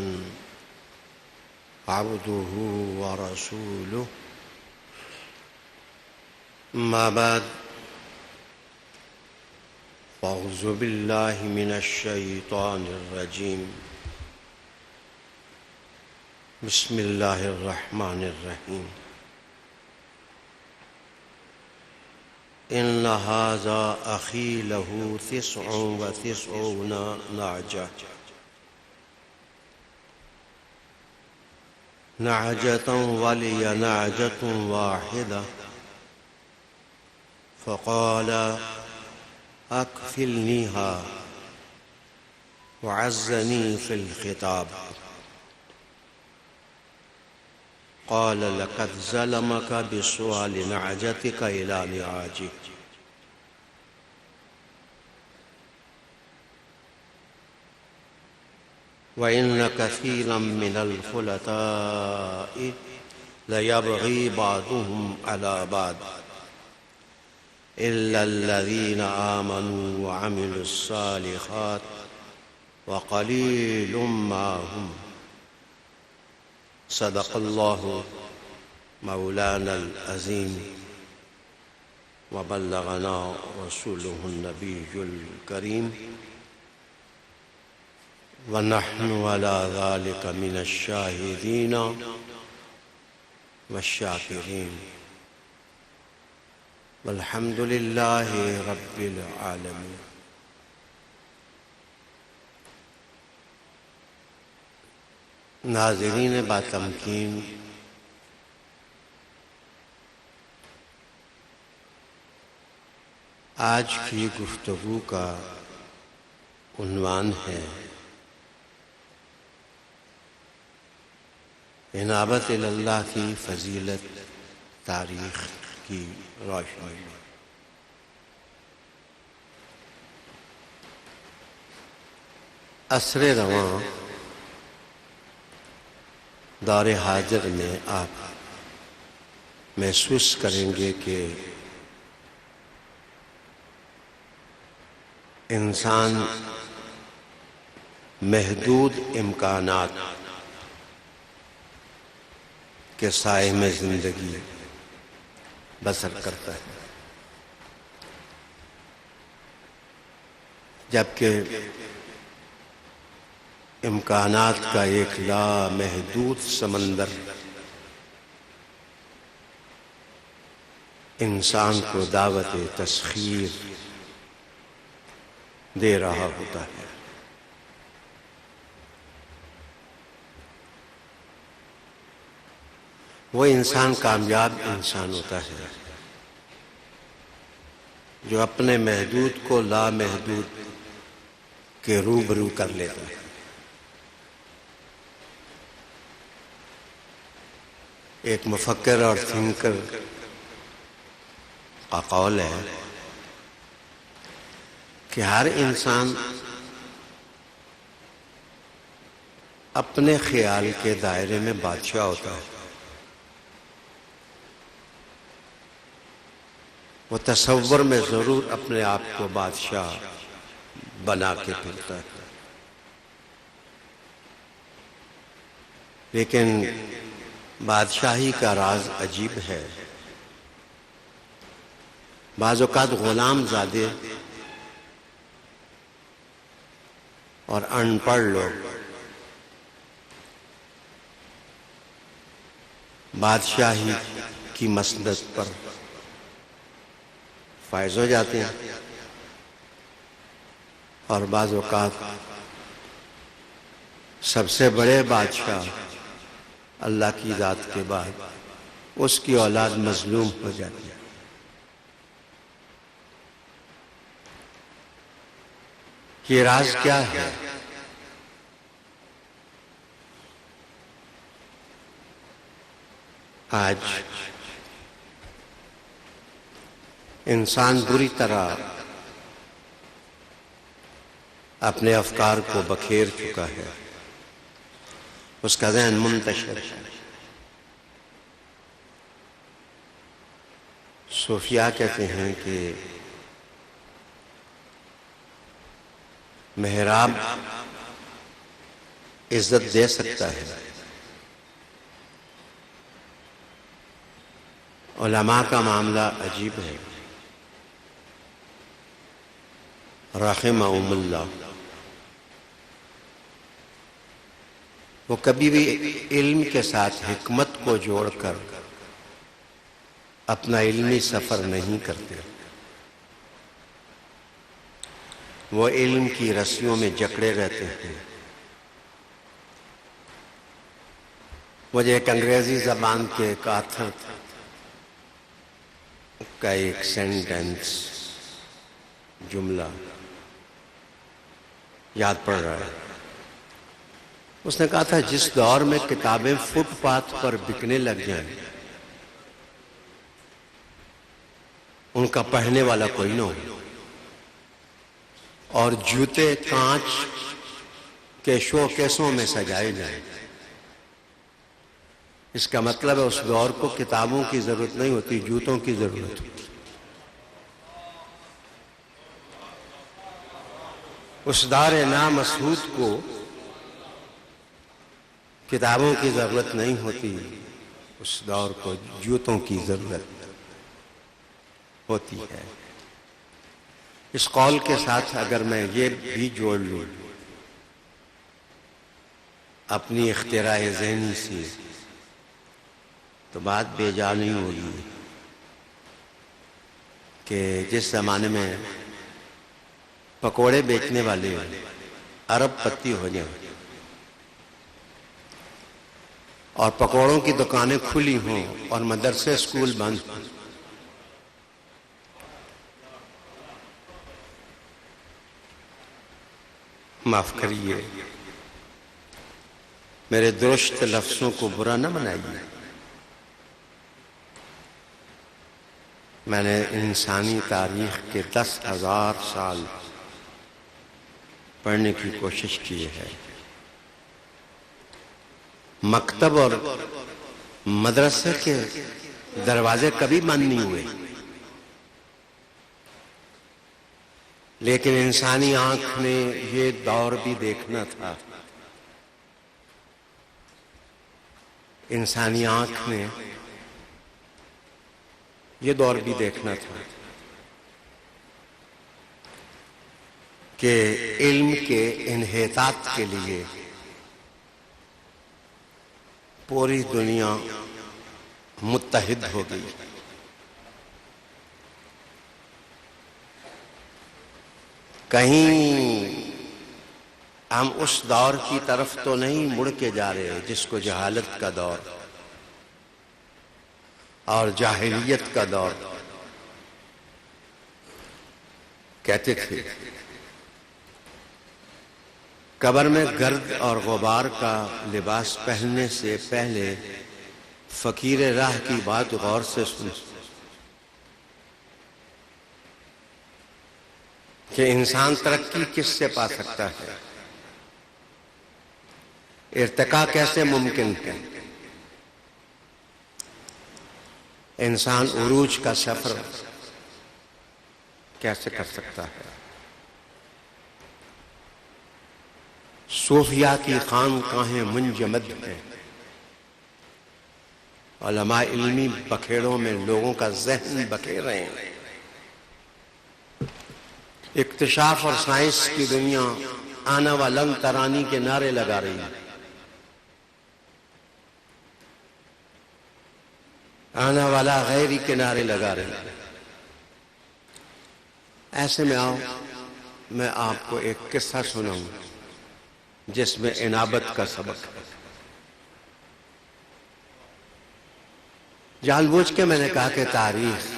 عبدہ ورسولہ اما بعد اعوذ باللہ من الشیطان الرجیم بسم اللہ الرحمن الرحیم ان ھذا اخی لہ 99 نعجہ نعجۃ ولی نعجۃ واحدہ فقال اکفلنیھا وعزنی فی الخطاب قال لقد ظلمك بسؤال نعجتك إلى نعاجه وإن كثيرا من الخلطاء ليبغي بعضهم على بعض إلا الذين آمنوا وعملوا الصالحات وقليل ما هم صدق اللہ مولانا العظیم وبلغنا رسولہ النبی الکریم ونحن على ذلك من الشاہدین والشاکرین والحمد للہ رب العالمین. ناظرین باتمکین، آج کی گفتگو کا عنوان ہے انابت اللہ کی فضیلت تاریخ کی روشنی میں. عصر رواں دور حاضر میں آپ محسوس کریں گے کہ انسان محدود امکانات کے سائے میں زندگی بسر کرتا ہے، جبکہ امکانات کا ایک لامحدود سمندر انسان کو دعوت تسخیر دے رہا ہوتا ہے. وہ انسان کامیاب انسان ہوتا ہے جو اپنے محدود کو لامحدود کے روبرو کر لیتا ہے. ایک مفکر اور تھنکر کا قول ہے کہ ہر انسان اپنے خیال کے دائرے میں بادشاہ ہوتا ہے. وہ تصور میں ضرور اپنے آپ کو بادشاہ بنا کے پھرتا ہے، لیکن بادشاہی کا راز عجیب ہے. بعض اوقات غلام زادے اور ان پڑھ لوگ بادشاہی کی مسند پر فائز ہو جاتے ہیں، اور بعض اوقات سب سے بڑے بادشاہ اللہ کی ذات کے بعد اس کی اولاد مظلوم ہو جاتی ہے۔ یہ راز کیا ہے؟ آج انسان بری طرح اپنے افکار کو بکھیر چکا ہے، اس کا ذہن منتشر ہے۔ صوفیاء کہتے ہیں کہ محراب عزت دے سکتا ہے، علماء کا معاملہ عجیب ہے۔ رحمہم اللہ، وہ کبھی بھی علم کے ساتھ حکمت کو جوڑ کر اپنا علمی سفر نہیں کرتے، وہ علم کی رسیوں میں جکڑے رہتے ہیں۔ مجھے ایک انگریزی زبان کے ایک آتھر کا ایک سینٹنس، جملہ یاد پڑ رہا ہے۔ اس نے کہا تھا، جس دور میں کتابیں فٹ پاتھ پر بکنے لگ جائیں، ان کا پڑھنے والا کوئی نہ ہو، اور جوتے کانچ کے شو کیسوں میں سجائے جائیں، اس کا مطلب ہے اس دور کو کتابوں کی ضرورت نہیں ہوتی، جوتوں کی ضرورت ہوتی۔ اس دار نامسعود کو کتابوں کی ضرورت نہیں ہوتی، اس دور کو جوتوں کی ضرورت ہوتی ہے۔ اس قول کے ساتھ اگر میں یہ بھی جوڑ لوں اپنی اختراع ذہنی سے، تو بات بے جا نہیں ہوگی کہ جس زمانے میں پکوڑے بیچنے والے ارب پتی ہو جائیں اور پکوڑوں کی دکانیں کھلی ہوں اور مدرسے اسکول بند ہوں، معاف کریے، میرے درست لفظوں کو برا نہ منائیے، میں نے انسانی تاریخ کے 10,000 سال پڑھنے کی کوشش کی ہے۔ مکتب اور مدرسے کے دروازے کبھی بند نہیں ہوئے، لیکن انسانی آنکھ نے یہ دور بھی دیکھنا تھا، انسانی آنکھ نے یہ دور بھی دیکھنا تھا کہ علم کے انحطاط کے لیے پوری دنیا متحد ہو گئی۔ کہیں ہم اس دور کی طرف تو نہیں مڑ کے جا رہے جس کو جہالت کا دور اور جاہلیت کا دور کہتے تھے۔ قبر میں گرد اور غبار کا لباس پہننے سے پہلے فقیر راہ کی بات غور سے سن کہ انسان ترقی کس سے پا سکتا ہے، ارتقاء کیسے ممکن ہے، انسان عروج کا سفر کیسے کر سکتا ہے۔ صوفیاء کی خانقاہیں منجمد ہیں، علماء علمی بکھیڑوں میں لوگوں کا ذہن بکھیر رہے ہیں۔ اکتشاف اور سائنس کی دنیا آنا و لن ترانی کے نعرے لگا رہی ہے، آنا والا غیری کے نعرے لگا رہی ہے۔ ایسے میں آؤ میں آپ کو ایک قصہ سناؤں جس میں انابت کا سبق ہے۔ جان بوجھ کے میں نے کہا کہ تاریخ،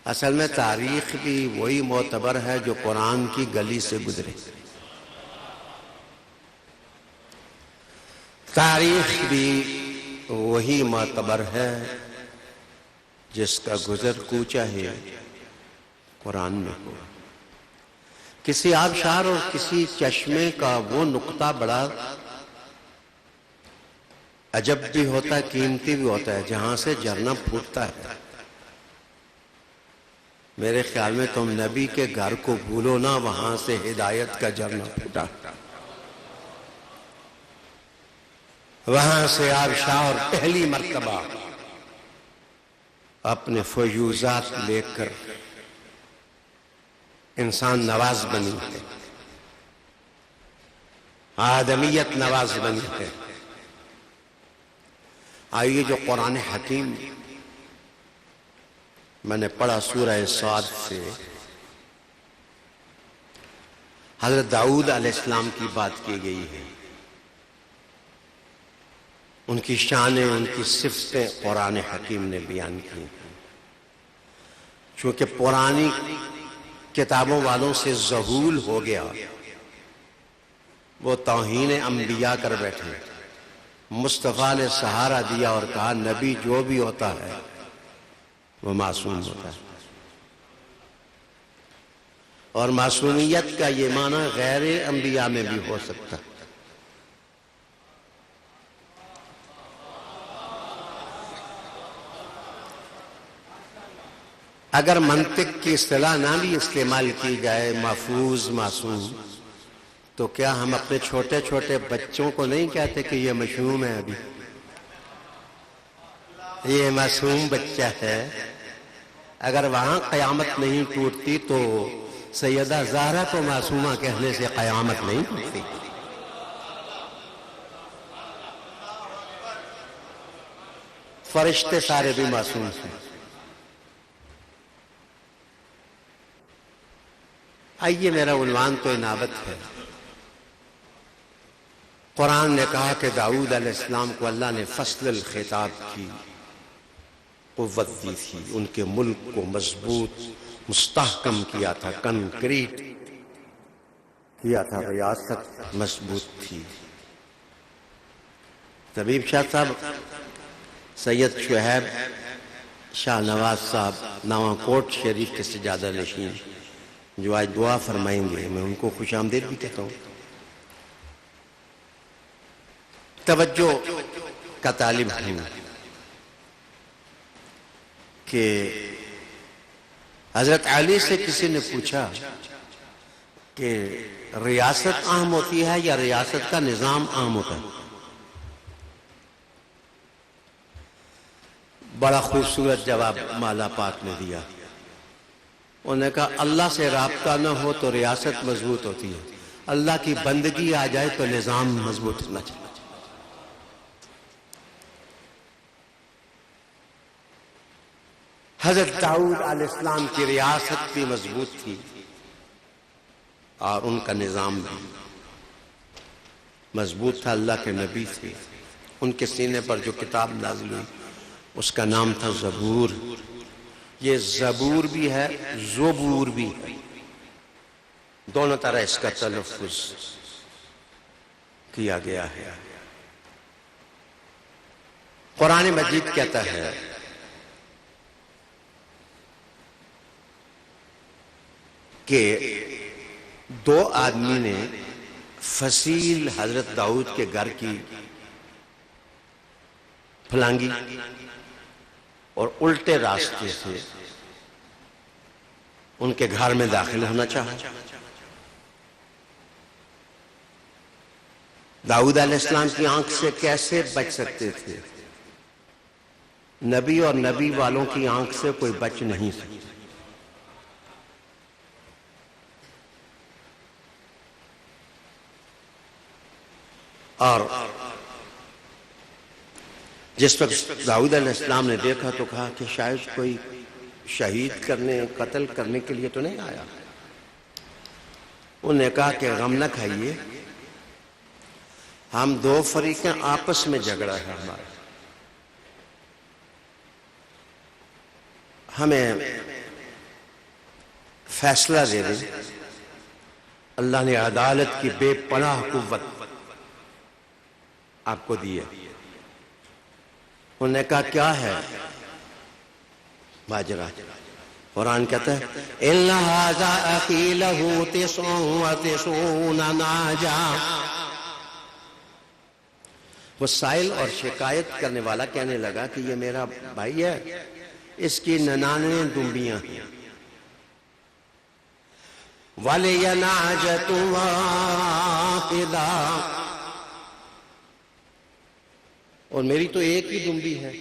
اصل میں تاریخ بھی وہی معتبر ہے جو قرآن کی گلی سے گزرے۔ تاریخ بھی وہی معتبر ہے جس کا گزر کوچا ہے قرآن میں ہو۔ کسی آبشار اور کسی چشمے کا وہ نقطہ بڑا عجب بھی ہوتا ہے، قیمتی بھی ہوتا ہے، جہاں سے جھرنا پھوٹتا ہے۔ میرے خیال میں تم نبی کے گھر کو بھولو نہ، وہاں سے ہدایت کا جھرنا پھوٹا، وہاں سے آبشار پہلی مرتبہ اپنے فیوزات لے کر انسان نواز بنی ہے، آدمیت نواز بنی ہے۔ آئیے جو قرآن حکیم میں نے پڑھا سورہ صاد سے، حضرت داؤد علیہ السلام کی بات کی گئی ہے، ان کی شانیں، ان کی صفتیں قرآن حکیم نے بیان کی ہیں۔ چونکہ پرانی کتابوں والوں سے ذہول ہو گیا، وہ توہین انبیاء کر بیٹھے۔ مصطفیٰ نے سہارا دیا اور کہا نبی جو بھی ہوتا ہے وہ معصوم ہوتا ہے، اور معصومیت کا یہ معنی غیر انبیاء میں بھی ہو سکتا ہے۔ اگر منطق کی اصطلاح نہ بھی استعمال کی جائے، محفوظ معصوم، تو کیا ہم اپنے چھوٹے چھوٹے بچوں کو نہیں کہتے کہ یہ معصوم ہے، ابھی یہ معصوم بچہ ہے؟ اگر وہاں قیامت نہیں ٹوٹتی تو سیدہ زہرا کو معصومہ کہنے سے قیامت نہیں ٹوٹتی۔ فرشتے سارے بھی معصوم ہیں۔ آئیے، میرا عنوان تو انابت ہے۔ قرآن نے کہا کہ داؤد علیہ السلام کو اللہ نے فصل الخطاب کی قوت دی تھی، ان کے ملک کو مضبوط مستحکم کیا تھا، کنکریٹ کیا تھا، ریاست مضبوط تھی۔ طبیب شاہ صاحب، سید شعیب شاہ نواز صاحب نواں کوٹ شریف کے سجادہ نشین جو آج دعا فرمائیں گے، میں ان کو خوش آمدید بھی کہتا ہوں۔ توجہ کا طالب ہوں کہ حضرت علی سے کسی نے پوچھا کہ ریاست اہم ہوتی ہے یا ریاست کا نظام اہم ہوتا ہے؟ بڑا خوبصورت جواب مولا پاک نے دیا۔ انہوں نے کہا اللہ سے رابطہ نہ ہو تو ریاست مضبوط ہوتی ہے، اللہ کی بندگی آ جائے تو نظام مضبوط ہونا چاہیے۔ حضرت داؤد علیہ السلام کی ریاست بھی مضبوط تھی اور ان کا نظام بھی مضبوط تھا۔ اللہ کے نبی تھے، ان کے سینے پر جو کتاب نازل ہوئی اس کا نام تھا زبور۔ یہ زبور بھی ہے، زبور بھی ہے، دونوں طرح اس کا تلفظ کیا گیا ہے۔ قرآن مجید کہتا ہے کہ دو آدمی نے فصیل حضرت داؤد کے گھر کی پھلانگی اور الٹے راستے سے ان کے گھر میں داخل ہونا چاہا۔ داؤد علیہ السلام کی آنکھ سے کیسے بچ سکتے تھے؟ نبی اور نبی والوں کی آنکھ سے کوئی بچ نہیں سکتا۔ اور جس وقت داؤد علیہ السلام نے دیکھا تو کہا کہ شاید کوئی شہید کرنے قتل کرنے کے لیے تو نہیں آیا. انہوں نے کہا کہ غم نہ کھائیے، ہم دو فریقیں آپس میں جھگڑا ہے ہمارا، ہمیں فیصلہ دے دیں. اللہ نے عدالت کی بے پناہ قوت آپ کو دی ہے. انہوں نے کہا کیا ہے ماجرا؟ قرآن کہتا ہے إِنَّ هَذَا أَخِي لَهُ 99 نَاجَةً. وہ سائل اور شکایت کرنے والا کہنے لگا کہ یہ میرا بھائی ہے، اس کی 99 دمبیاں ہیں. وَلِيَ نَاجَةٌ وَاحِدَةٌ، اور میری تو ایک ہی دمبی ہے.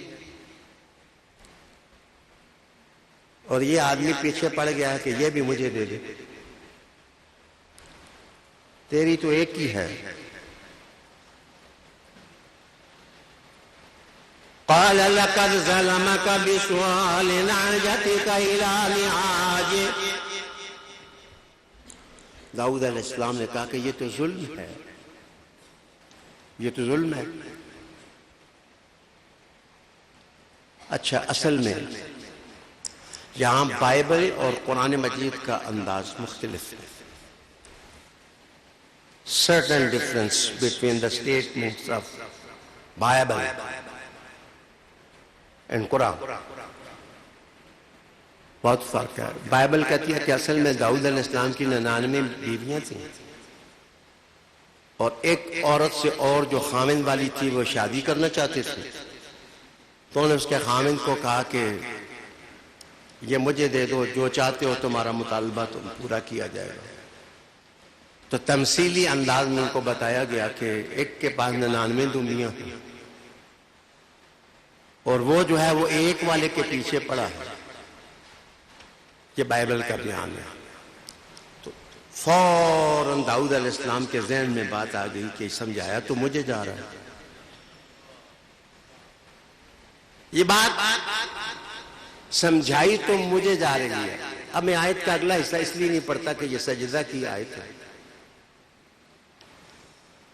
اور یہ آدمی پیچھے پڑ گیا کہ یہ بھی مجھے دے دے، تیری تو ایک ہی ہے. قال لقد ظلمك بسؤال نعجتك إلى نعاجه. داؤد علیہ السلام نے کہا کہ یہ تو ظلم ہے، یہ تو ظلم ہے. اچھا، اصل میں یہاں بائبل اور قرآن مجید کا انداز مختلف ہے. certain difference between the statements of Bible and Quran. بہت فرق ہے. بائبل کہتی ہے کہ اصل میں داؤد علیہ السلام کی 99 بیویاں تھیں، اور ایک عورت سے اور جو خامن والی تھی وہ شادی کرنا چاہتے تھے، تو انہوں نے اس کے خامن کو کہا کہ یہ مجھے دے دو، جو چاہتے ہو تمہارا مطالبہ تو پورا کیا جائے گا. تو تمثیلی انداز میں ان کو بتایا گیا کہ ایک کے پاس 99 دمبیاں ہیں، اور وہ جو ہے وہ ایک والے کے پیچھے پڑا ہے. یہ بائبل کا بیان ہے. تو فوراً داؤد علیہ السلام کے ذہن میں بات آ گئی کہ سمجھایا تو مجھے جا رہا ہے. یہ بات سمجھائی تو مجھے جا رہی ہے. اب میں آیت کا اگلا حصہ اس لیے نہیں پڑھتا کہ یہ سجدہ کی آیت ہے،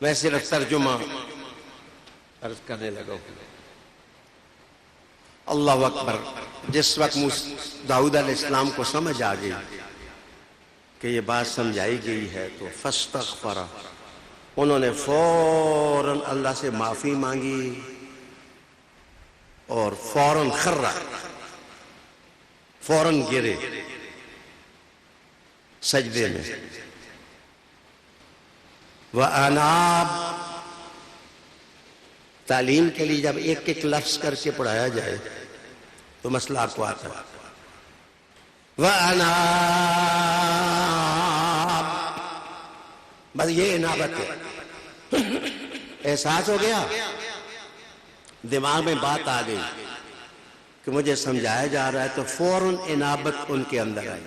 میں صرف ترجمہ عرض کرنے لگا ہوں. اللہ اکبر. جس وقت داؤد علیہ السلام کو سمجھ آ گئی کہ یہ بات سمجھائی گئی ہے تو فاستغفر، انہوں نے فوراً اللہ سے معافی مانگی اور فوراً خرا، فوراً گرے سجدے میں. وَأَنَابَ، تعلیم کے لیے جب ایک ایک لفظ کر کے پڑھایا جائے تو مسئلہ آپ کو آتا ہے. وَأَنَابَ، بس یہ انابت ہے. احساس ہو گیا، دماغ میں بات آ گئی کہ مجھے سمجھایا جا رہا ہے، تو فوراً انابت ان کے اندر آئی.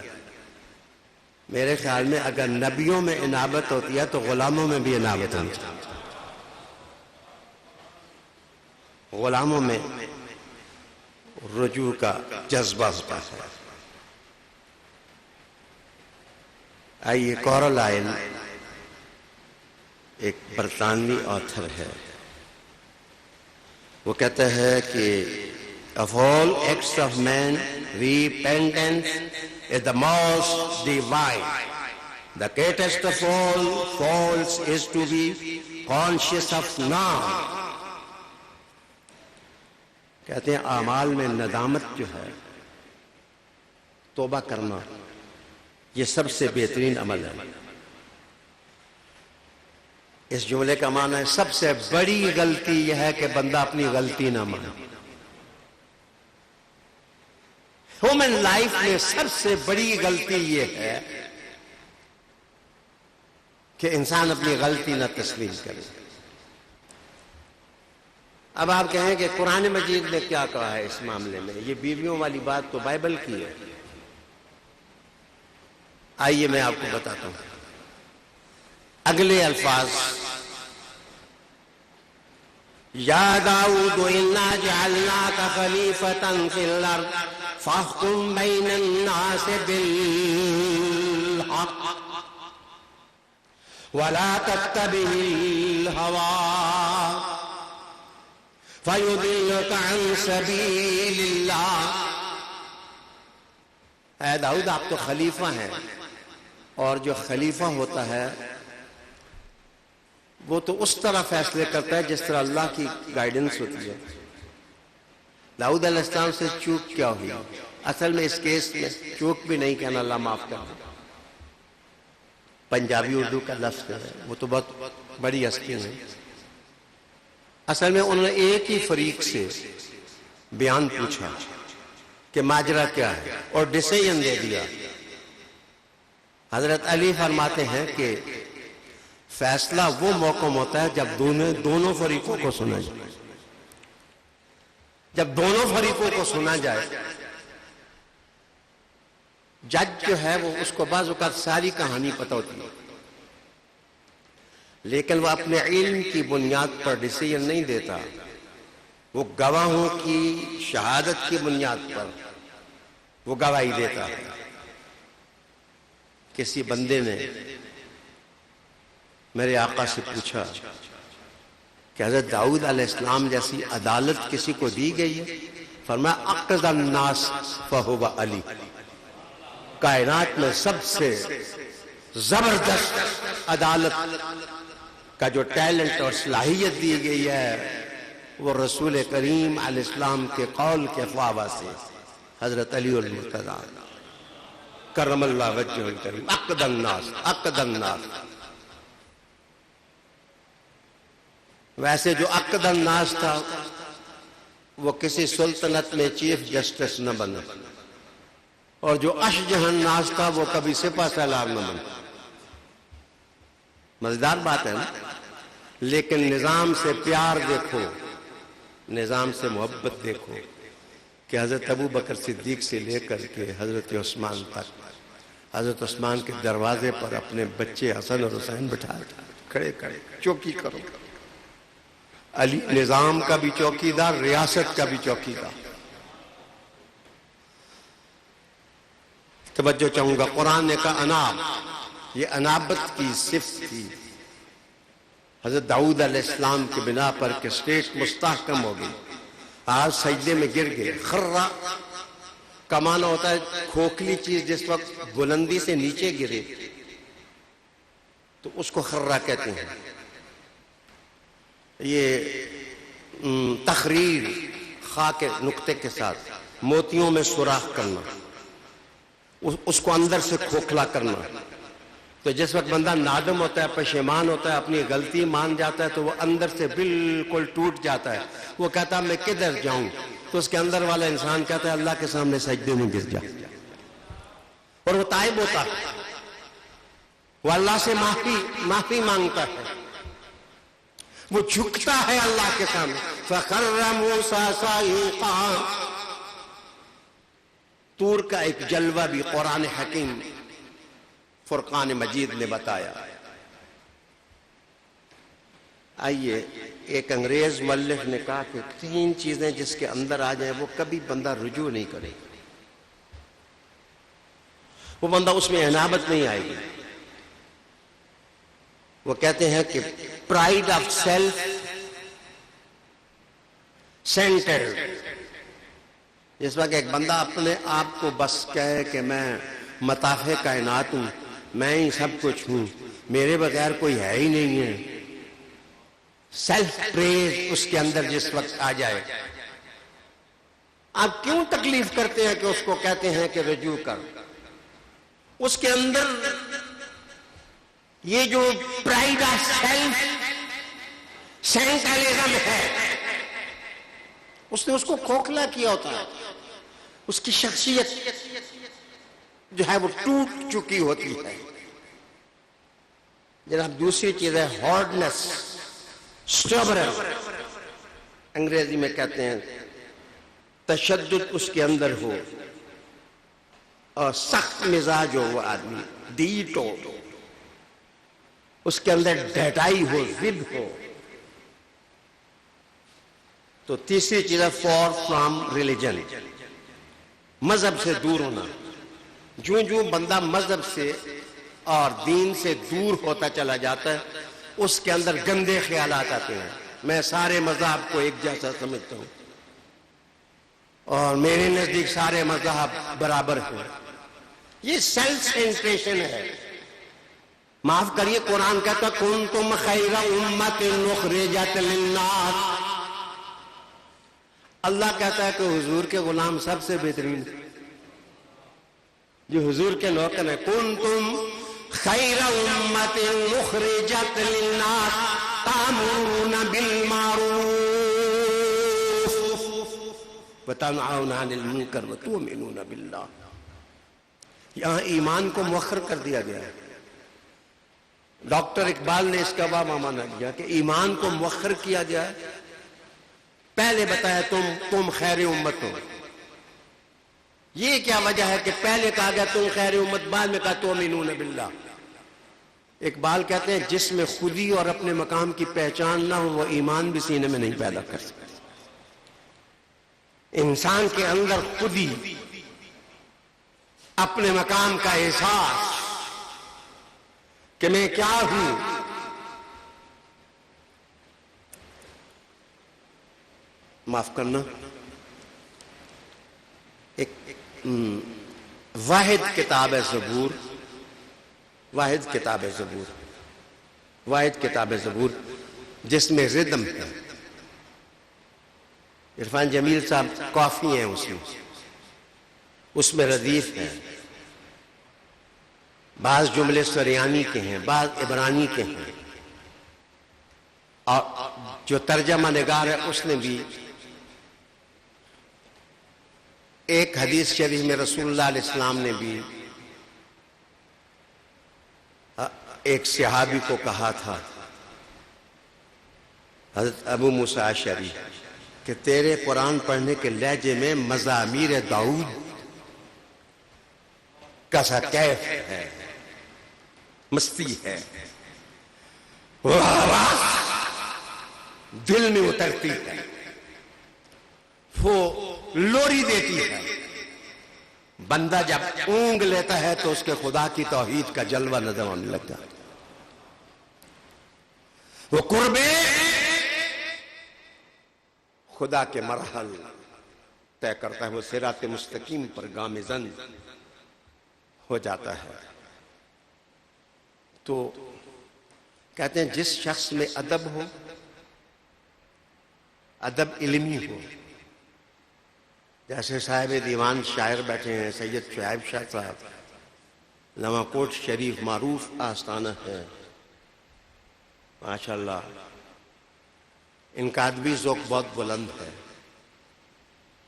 میرے خیال میں اگر نبیوں میں انابت ہوتی ہے تو غلاموں میں بھی انابت ہوتی ہے. غلاموں میں رجوع کا جذبہ ہوتا ہے. آئیے، کورلائل ایک برطانوی آتھر ہے، وہ کہتا ہے کہ of all acts of man, repentance is the most divine. The greatest of all faults is to be conscious of now. کہتے ہیں اعمال میں ندامت جو ہے، توبہ کرنا، یہ سب سے بہترین عمل ہے. اس جملے کا معنی ہے سب سے بڑی غلطی یہ ہے کہ بندہ اپنی غلطی نہ مانے. ہیومن لائف میں سب سے بڑی غلطی یہ ہے کہ انسان اپنی غلطی نہ تسلیم کرے. اب آپ کہیں کہ قرآن مجید نے کیا کہا ہے اس معاملے میں؟ یہ بیویوں والی بات تو بائبل کی ہے. آئیے میں آپ کو بتاتا ہوں. اگلے الفاظ یا داؤد انا جعلناک خلیفۃ فی الارض فاحکم بین الناس بالحق ولا تتبع الهوى فیضلک عن سبیل اللہ. اے داؤد آپ تو خلیفہ ہیں، اور جو خلیفہ ہوتا ہے وہ تو اس طرح فیصلے کرتا ہے جس طرح اللہ کی گائیڈنس ہوتی ہے. داؤد علیہ السلام سے چوک کیا ہوئی؟ اصل میں اس کیس میں چوک بھی نہیں کہنا، اللہ معاف کر دے، پنجابی اردو کا لفظ ہے، وہ تو بہت بڑی ہستی ہے. اصل میں انہوں نے ایک ہی فریق سے بیان پوچھا کہ ماجرا کیا ہے اور ڈیسیژن دے دیا. حضرت علی فرماتے ہیں کہ فیصلہ وہ موقع ہوتا ہے جب دونوں فریقوں کو سنا جائے. جب دونوں فریقوں کو سنا جائے، جج جو ہے وہ اس کو بعض اوقات ساری کہانی پتہ ہوتی ہے، لیکن وہ اپنے علم کی بنیاد پر ڈیسیژن نہیں دیتا، وہ گواہوں کی شہادت کی بنیاد پر وہ گواہی دیتا ہے. کسی بندے نے میرے آقا سے پوچھا کہ حضرت داؤد علیہ السلام جیسی عدالت کسی کو دی گئی ہے؟ فرمایا اقضى الناس فهو علی. کائنات میں سب سے زبردست عدالت کا جو ٹیلنٹ اور صلاحیت دی گئی ہے وہ رسول کریم علیہ السلام کے قول کے فاوا سے حضرت علی المرتضیٰ کرم اللہ وجہ الکریم. اقضى الناس، اقضى الناس. ویسے جو اقضى الناس تھا وہ کسی سلطنت میں چیف جسٹس نہ بنا، اور جو اشجع الناس تھا وہ کبھی سپہ سالار نہ بنا. مزیدار بات ہے نا؟ لیکن نظام سے پیار دیکھو، نظام سے محبت دیکھو کہ حضرت ابو بکر صدیق سے لے کر کے حضرت عثمان تک، حضرت عثمان کے دروازے پر اپنے بچے حسن اور حسین بٹھا کھڑے چوکی کرو. علی نظام کا بھی چوکیدار، ریاست کا بھی چوکیدار. توجہ چاہوں گا، قرآن نے کہا اناب، یہ انابت کی صفت تھی حضرت داؤد علیہ السلام کی بنا پر کہ سٹیٹ مستحکم ہو گئی. آج سجدے میں گر گئے. خرہ کا معنی ہوتا ہے کھوکھلی چیز جس وقت بلندی سے نیچے گرے تو اس کو خرہ کہتے ہیں. یہ تخریر خا کے نقطے کے ساتھ موتیوں میں سوراخ کرنا، اس کو اندر سے کھوکھلا کرنا. تو جس وقت بندہ نادم ہوتا ہے، پشیمان ہوتا ہے، اپنی غلطی مان جاتا ہے تو وہ اندر سے بالکل ٹوٹ جاتا ہے. وہ کہتا ہے میں کدھر جاؤں؟ تو اس کے اندر والا انسان کہتا ہے اللہ کے سامنے سجدے میں گر جا، اور وہ تائب ہوتا ہے، وہ اللہ سے معافی مانگتا ہے، وہ جھکتا ہے اللہ کے سامنے. فَخَرَّ مُوسَىٰ صَعِقًا. طور کا ایک جلوہ بھی قرآن حکیم فرقان مجید نے بتایا. آئیے، ایک انگریز مؤلف نے کہا کہ 3 چیزیں جس کے اندر آ جائیں وہ کبھی بندہ رجوع نہیں کرے گا، وہ بندہ اس میں انابت نہیں آئے گی. وہ کہتے ہیں کہ پرائیڈ آف سیلف سینٹرڈ. جس وقت ایک بندہ اپنے آپ کو بس کہے کہ میں مطاف کائنات ہوں، میں ہی سب کچھ ہوں، میرے بغیر کوئی ہے ہی نہیں ہے، سیلف پریز اس کے اندر جس وقت آ جائے، آپ کیوں تکلیف کرتے ہیں کہ اس کو کہتے ہیں کہ رجوع کر؟ اس کے اندر یہ جو پرائیڈ آف سیلف سینٹرلزم ہے، اس نے اس کو کھوکھلا کیا ہوتا ہے. اس کی شخصیت جو ہے وہ ٹوٹ چکی ہوتی ہے. جناب دوسری چیز ہے ہارڈنس، سٹربرنس، انگریزی میں کہتے ہیں تشدد اس کے اندر ہو، اور سخت مزاج ہو وہ آدمی، ڈیٹ ہو، اس کے اندر ڈھٹائی ہو، ضد ہو. تو تیسری چیز ہے فار فرام ریلیجن، مذہب سے دور ہونا. جو بندہ مذہب سے اور دین سے دور ہوتا چلا جاتا ہے اس کے اندر گندے خیالات آتے ہیں. میں سارے مذہب کو ایک جیسا سمجھتا ہوں اور میرے نزدیک سارے مذہب برابر ہیں. یہ سیلف سینٹریشن ہے. معاف کریے، قرآن کہتا کنتم خیر امت اخرجت للناس. اللہ کہتا ہے کہ حضور کے غلام سب سے بہترین جو حضور کے نوکر ہیں. کنتم خیر امت اخرجت للناس تأمرون بالمعروف وتنہون عن المنکر وتؤمنون باللہ. یہاں ایمان کو مؤخر کر دیا گیا ہے. ڈاکٹر اقبال نے اس کا بابا مانا دیا کہ ایمان کو مؤخر کیا گیا ہے. پہلے بتایا تم خیر امت ہو. یہ کیا وجہ ہے کہ پہلے کہا گیا تم خیر امت، بعد میں کہا تؤمنون باللہ. اقبال کہتے ہیں جس میں خودی اور اپنے مقام کی پہچان نہ ہو وہ ایمان بھی سینے میں نہیں پیدا کر سکتا. انسان کے اندر خودی، اپنے مقام کا احساس کہ میں کیا ہوں، معاف کرنا، ایک واحد کتاب ہے زبور، واحد کتاب ہے زبور، واحد کتاب ہے زبور جس میں ردم ہے. عرفان جمیل صاحب کافی ہیں اس میں ردیف ہے. بعض جملے سریانی کے ہیں، بعض عبرانی کے ہیں، اور جو ترجمہ نگار ہے اس نے بھی ایک حدیث شریف میں رسول اللہ علیہ السلام نے بھی ایک صحابی کو کہا تھا، حضرت ابو موسیٰ اشعری، کہ تیرے قرآن پڑھنے کے لہجے میں مزامیر داؤد کا سا کیف ہے، مستی ہے، وہ آواز دل میں اترتی ہے، وہ لوری دیتی ہے. بندہ جب اونگ لیتا ہے تو اس کے خدا کی توحید کا جلوہ نظر آنے لگتا ہے. وہ قرب خدا کے مراحل طے کرتا ہے، وہ صراط مستقیم پر گامزن ہو جاتا ہے. تو کہتے ہیں جس شخص میں ادب ہو، ادب علمی ہو، جیسے صاحب دیوان شاعر بیٹھے ہیں سید شعیب شاہ صاحب، نواں کوٹ شریف معروف آستانہ ہے ماشاءاللہ، ان کا ادبی ذوق بہت بلند ہے.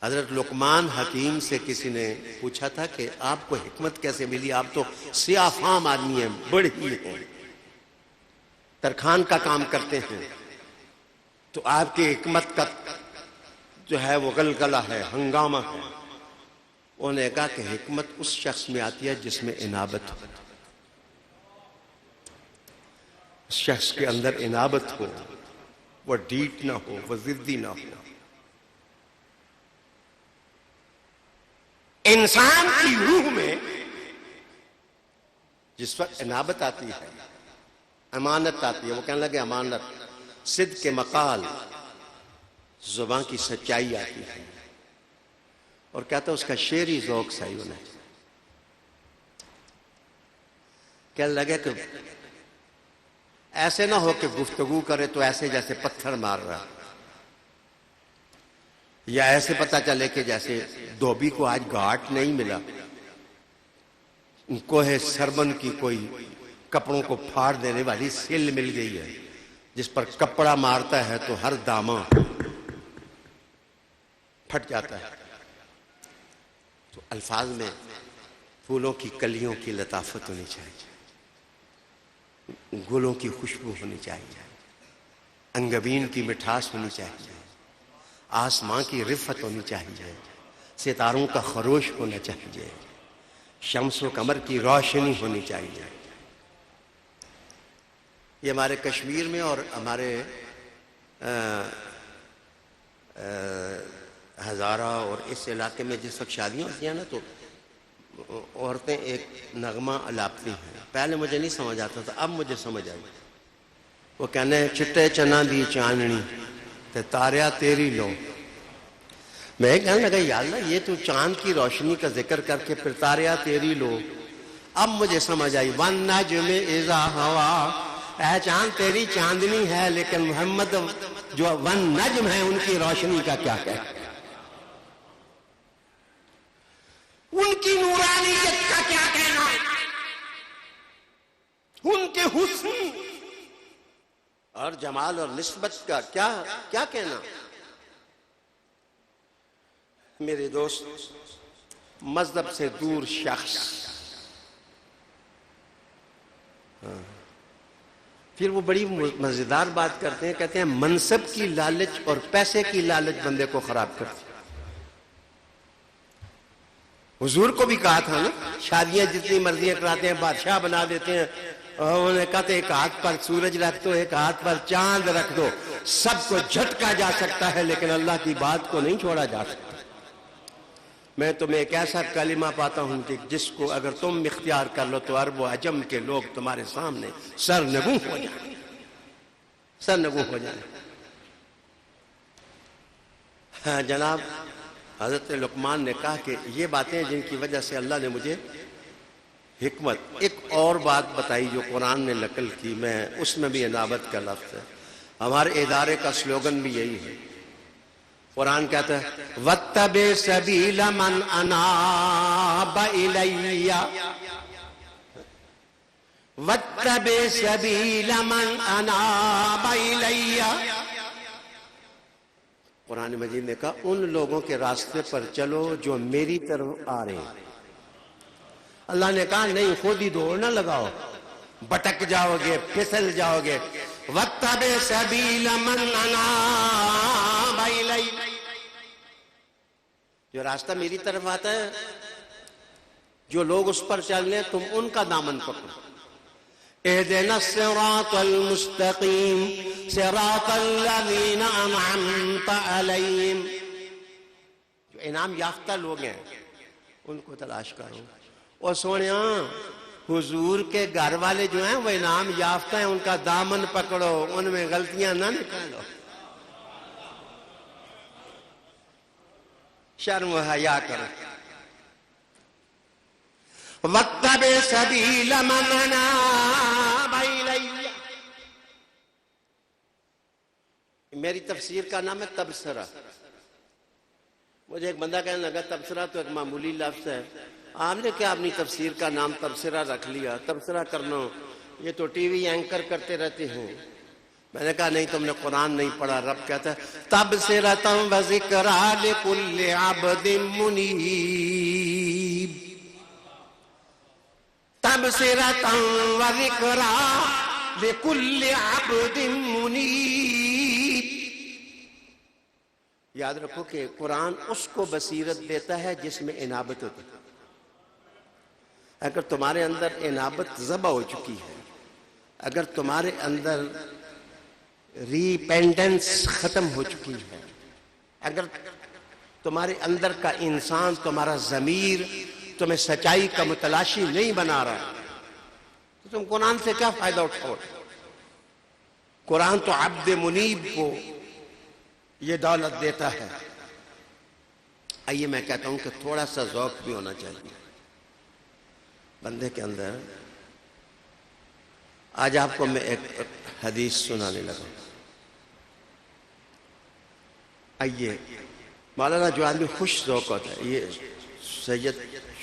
حضرت لقمان حکیم سے کسی نے پوچھا تھا کہ آپ کو حکمت کیسے ملی، آپ تو سیاہ فام آدمی ہیں، بڑے ہی ہیں، ترخان کا کام کرتے ہیں، تو آپ کی حکمت کا جو ہے وہ غلغلہ ہے، ہنگامہ ہے. انہوں نے کہا کہ حکمت اس شخص میں آتی ہے جس میں انابت ہو، اس شخص کے اندر انابت ہو، وہ ڈیٹ نہ ہو، وہ ضدی نہ ہو. انسان کی روح میں جس وقت انابت آتی ہے، امانت آتی ہے، وہ کہنے لگے امانت، صدق کے مقال، زبان کی سچائی آتی ہے، اور کہتا ہے اس کا شعری ذوق صحیح ہونا ہے. کہنے لگے کہ ایسے نہ ہو کہ گفتگو کرے تو ایسے جیسے پتھر مار رہا، یا ایسے پتہ چلے کہ جیسے دھوبی کو آج گھاٹ نہیں ملا، کوہ سربن کی کوئی کپڑوں کو پھاڑ دینے والی سل مل گئی ہے جس پر کپڑا مارتا ہے تو ہر دامن پھٹ جاتا ہے. تو الفاظ میں پھولوں کی کلیوں کی لطافت ہونی چاہیے، گلوں کی خوشبو ہونی چاہیے، انگبین کی مٹھاس ہونی چاہیے، آسمان کی رفت ہونی چاہیے، ستاروں کا خروش ہونا چاہیے، شمس و قمر کی روشنی ہونی چاہیے. یہ ہمارے کشمیر میں اور ہمارے ہزارہ اور اس علاقے میں جس وقت شادیاں ہوتی ہیں نا تو عورتیں ایک نغمہ الاپتی ہیں. پہلے مجھے نہیں سمجھ آتا تھا, اب مجھے سمجھ آئی. وہ کہنے ہیں چٹے چنا دی چاندنی تے تاریا تیری لو. میں کہنے لگا یا اللہ یہ تو چاند کی روشنی کا ذکر کر کے پھر تاریا تیری لو. اب مجھے سمجھ آئی وَالنَّجْمِ إِذَا هَوَىٰ, اے چاند تیری چاندنی ہے لیکن محمد جو وَالنَّجْمِ ہے ان کی روشنی کا کیا کہہ, ان کی نورانیت کا کیا کہنا, ان کے حسن اور جمال اور نسبت کا کیا کہنا. میرے دوست, مذہب سے دور شخص پھر وہ بڑی مزیدار بات کرتے ہیں, کہتے ہیں منصب کی لالچ اور پیسے کی لالچ بندے کو خراب کرتی. حضور کو بھی کہا تھا نا, شادیاں جتنی مرضیاں کراتے ہیں, بادشاہ بنا دیتے ہیں, انہوں نے کہا تھا ایک ہاتھ پر سورج رکھ دو, ایک ہاتھ پر چاند رکھ دو, سب کو جھٹکا جا سکتا ہے لیکن اللہ کی بات کو نہیں چھوڑا جا سکتا. میں تمہیں ایک ایسا کلمہ پاتا ہوں کہ جس کو اگر تم اختیار کر لو تو عرب و عجم کے لوگ تمہارے سامنے سرنگوں ہو جائیں, سرنگوں ہو جائیں. ہاں جناب, حضرت لقمان نے کہا کہ یہ باتیں جن کی وجہ سے اللہ نے مجھے حکمت. ایک اور بات بتائی جو قرآن نے نقل کی, میں اس میں بھی انابت کا لفظ ہے. ہمارے ادارے کا سلوگن بھی یہی ہے. قرآن کہتا ہے وَاتَّبِعْ سَبِيلَ مَنْ أَنَابَ إِلَيَّ, وَاتَّبِعْ سَبِيلَ مَنْ أَنَابَ إِلَيَّ. قرآن مجید نے کہا ان لوگوں کے راستے پر چلو جو میری طرف آ رہے ہیں. اللہ نے کہا نہیں, خود ہی دوڑ نہ لگاؤ, بٹک جاؤ گے, پھسل جاؤ گے. وَاتَّبِعْ سَبِيلَ مَنْ أَنَابَ إِلَيَّ, جو راستہ میری طرف آتا ہے, جو لوگ اس پر چل رہے ہیں تم ان کا دامن پکڑو. اهدنا الصراط المستقيم صراط الذين أنعمت عليهم, جو انعام یافتہ لوگ ہیں ان کو تلاش کرو. اور سونیا حضور کے گھر والے جو ہیں وہ انعام یافتہ ہیں, ان کا دامن پکڑو, ان میں غلطیاں نہ نکالو. شرم و حیا کرو. وَاتَّبِعْ سَبِيلَ مَنْ أَنَابَ إِلَيَّ. میری تفسیر کا نام ہے تبصرہ. مجھے ایک بندہ کہنے لگا تبصرہ تو ایک معمولی لفظ ہے, آپ نے کیا اپنی تفسیر کا نام تبصرہ رکھ لیا؟ تبصرہ کرنا یہ تو ٹی وی اینکر رہتے ہیں. میں نے کہا نہیں, تم نے قرآن نہیں پڑھا. رب کہتا ہے تبصرۃ و ذکریٰ لکل عبد منیب, تبصرۃ و ذکریٰ لکل عبد منیب. یاد رکھو کہ قرآن اس کو بصیرت دیتا ہے جس میں انابت ہوتی ہے. اگر تمہارے اندر انابت ذبح ہو چکی ہے, اگر تمہارے اندر ریپینڈنس ختم ہو چکی ہے, اگر تمہارے اندر کا انسان, تمہارا ضمیر تمہیں سچائی کا متلاشی نہیں بنا رہا, تو تم قرآن سے کیا فائدہ اٹھاؤ؟ قرآن تو عبد منیب کو یہ دولت دیتا ہے. آئیے میں کہتا ہوں کہ تھوڑا سا ذوق بھی ہونا چاہیے بندے کے اندر. آج آپ کو میں ایک حدیث سنانے لگا. آئیے, مولانا جو آدمی خوش ذوق ہوتا ہے, یہ سید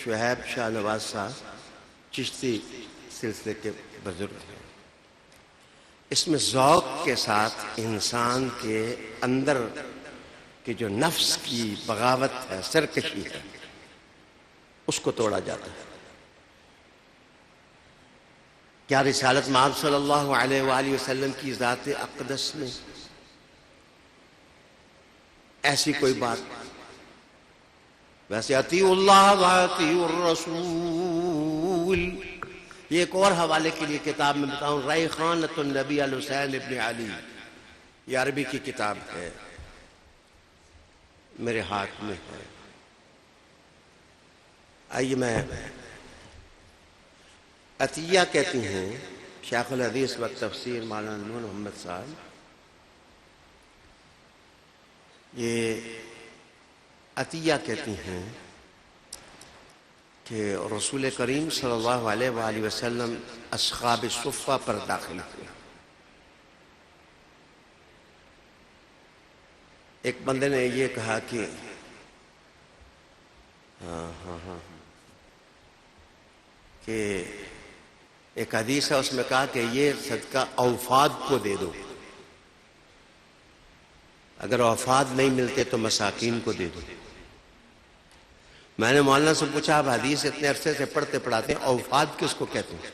شعیب شاہ نواز صاحب چشتی سلسلے کے بزرگ ہیں. اس میں ذوق کے ساتھ انسان کے اندر کی جو نفس کی بغاوت ہے, سرکشی ہے, اس کو توڑا جاتا ہے. کیا رسالت مآب صلی اللہ علیہ وآلہ وسلم کی ذات اقدس میں ایسی کوئی بات؟ ویسے اطیعوا اللہ و اطیعوا الرسول. یہ ایک اور حوالے کے لیے کتاب میں بتاؤں, ریحانۃ النبی الحسین ابن علی, یہ عربی کی کتاب ہے. میرے ہاتھ میں ہے. آئیے میں عطیہ کہتی ہیں شیخ الحدیث و تفسیر مولانا نور محمد صاحب. یہ عطیہ کہتی ہیں کہ رسول کریم صلی اللہ علیہ وآلہ وسلم اصحاب صفہ پر داخل ہوئے. ایک بندے نے یہ کہا کہ کہ ایک حدیث ہے اس میں کہا کہ یہ صدقہ اوفاد کو دے دو، اگر اوفاد نہیں ملتے تو مساکین کو دے دو. میں نے مولانا سے پوچھا آپ حدیث اتنے عرصے سے پڑھتے پڑھاتے ہیں، اوفاد کس کو کہتے ہیں؟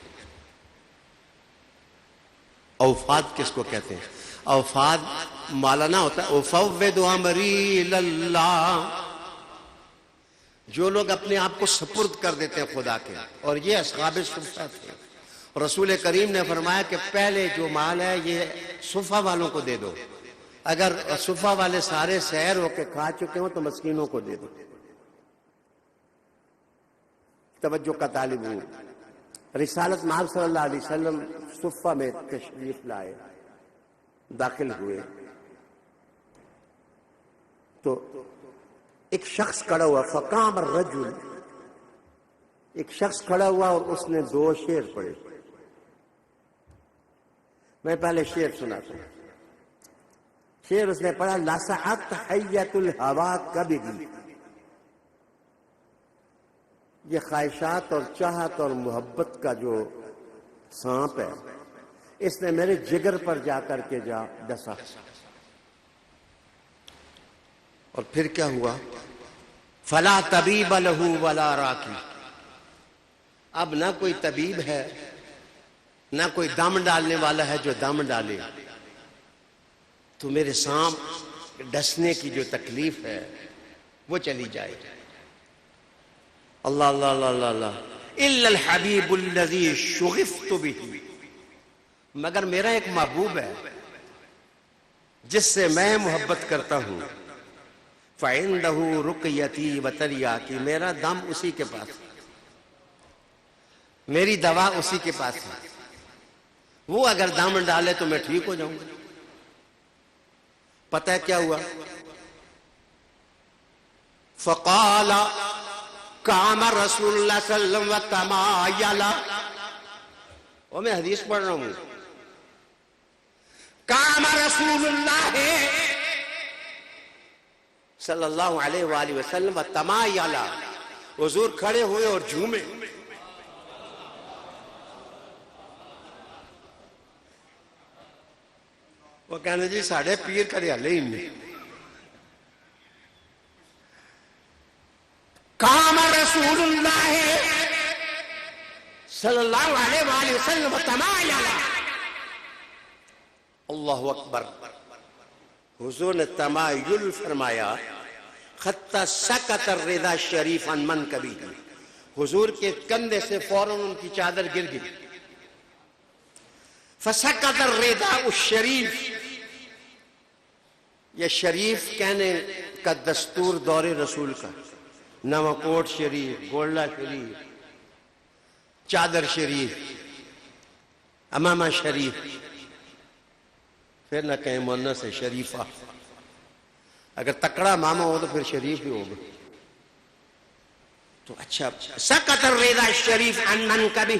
اوفاد کس کو کہتے ہیں؟ اوفاد مولانا ہوتا ہے افوض امری اللہ، جو لوگ اپنے آپ کو سپرد کر دیتے ہیں خدا کے. اور یہ اصحاب صفہ تھے. رسول کریم نے فرمایا کہ پہلے جو مال ہے یہ صفہ والوں کو دے دو، اگر صفہ والے سارے سیر ہو کے کھا چکے ہوں تو مسکینوں کو دے دو. توجہ کا طالب ہوں. رسالت محمد صلی اللہ علیہ وسلم صفہ میں تشریف لائے، داخل ہوئے تو ایک شخص کھڑا ہوا. فقام الرجل، ایک شخص کھڑا ہوا اور اس نے 2 شعر پڑھے. میں پہلے شعر سناتا ہوں. شعر اس نے پڑھا: لسعت حیۃ الہوا کبدی. یہ خواہشات اور چاہت اور محبت کا جو سانپ ہے اس نے میرے جگر پر جا کر کے ڈسا. اور پھر کیا ہوا؟ فلا طبیب لہ ولا راکی. اب نہ کوئی طبیب ہے نہ کوئی دم ڈالنے والا ہے جو دم ڈالے. تو میرے سانپ ڈسنے کی جو تکلیف ہے وہ چلی جائے. اللہ اللہ اللہ اللہ اللہ. الا الحبیب الذی شغفت بہ، مگر میرا ایک محبوب ہے جس سے میں محبت کرتا ہوں. فعنده رقیتی وتریاکی، میرا دم اسی کے پاس، میری دوا اسی کے پاس ہے. وہ اگر دم ڈالے تو میں ٹھیک ہو جاؤں گا. پتہ ہے کیا ہوا؟ فقال قام رسول اللہ صلی اللہ علیہ وسلم وتمایلا. اور میں حدیث پڑھ رہا ہوں. قام رسول اللہ صلی اللہ علیہ وآلہ وسلم وتمایلا، حضور کھڑے ہوئے اور جھومے. وہ کہنے جی ساڑھے پیر کرے ہلے ہی نہیں. قام رسول اللہ صلی اللہ علیہ وآلہ وسلم وتمایلا. اللہ اکبر. حضور نے تمایل فرمایا. حتی سکت الرضا شریف عن منکبہ، حضور کے کندھے سے فوراً ان کی چادر گر گئی. فسکت الرضا الشریف، یہ شریف کہنے کا دستور دور رسول کا. نواکوٹ شریف، گولڈا شریف، چادر شریف، امامہ شریف، پھر نہ کہیں مونس ہے شریفہ. اگر تکڑا ماما ہو تو پھر شریف ہی ہوگا. تو اچھا سکت الرضا الشریف عن منکبہ،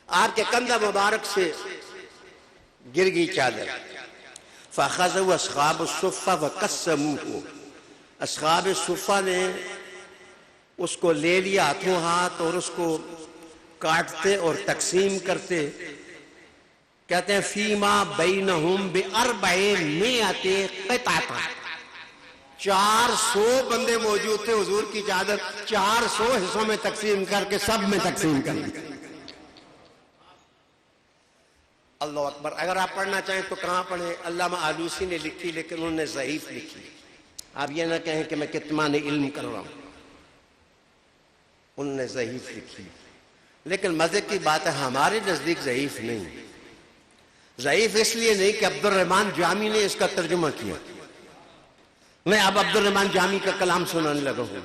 آپ کے کندھا مبارک سے گر گئی چادر. فاخذوا اصحاب الصفہ وقسموہ، اصحاب صفہ نے اس کو لے لیا ہاتھوں ہاتھ اور اس کو کاٹتے اور تقسیم کرتے. کہتے ہیں فیما بینہم ب400 قطعہ، 400 بندے موجود تھے. حضور کی چادر 400 حصوں میں تقسیم کر کے سب میں تقسیم کر دی. اللہ اکبر. اگر آپ پڑھنا چاہیں تو کہاں پڑھیں؟ علامہ آلوسی نے لکھی لیکن انہوں نے ضعیف لکھی. آپ یہ نہ کہیں کہ میں کتمان علم کر رہا ہوں، انہوں نے ضعیف لکھی. لیکن مزے کی بات ہے ہمارے نزدیک ضعیف نہیں. ضعیف اس لیے نہیں کہ عبد الرحمن جامی نے اس کا ترجمہ کیا. میں اب عبد الرحمن جامی کا کلام سنانے لگا ہوں.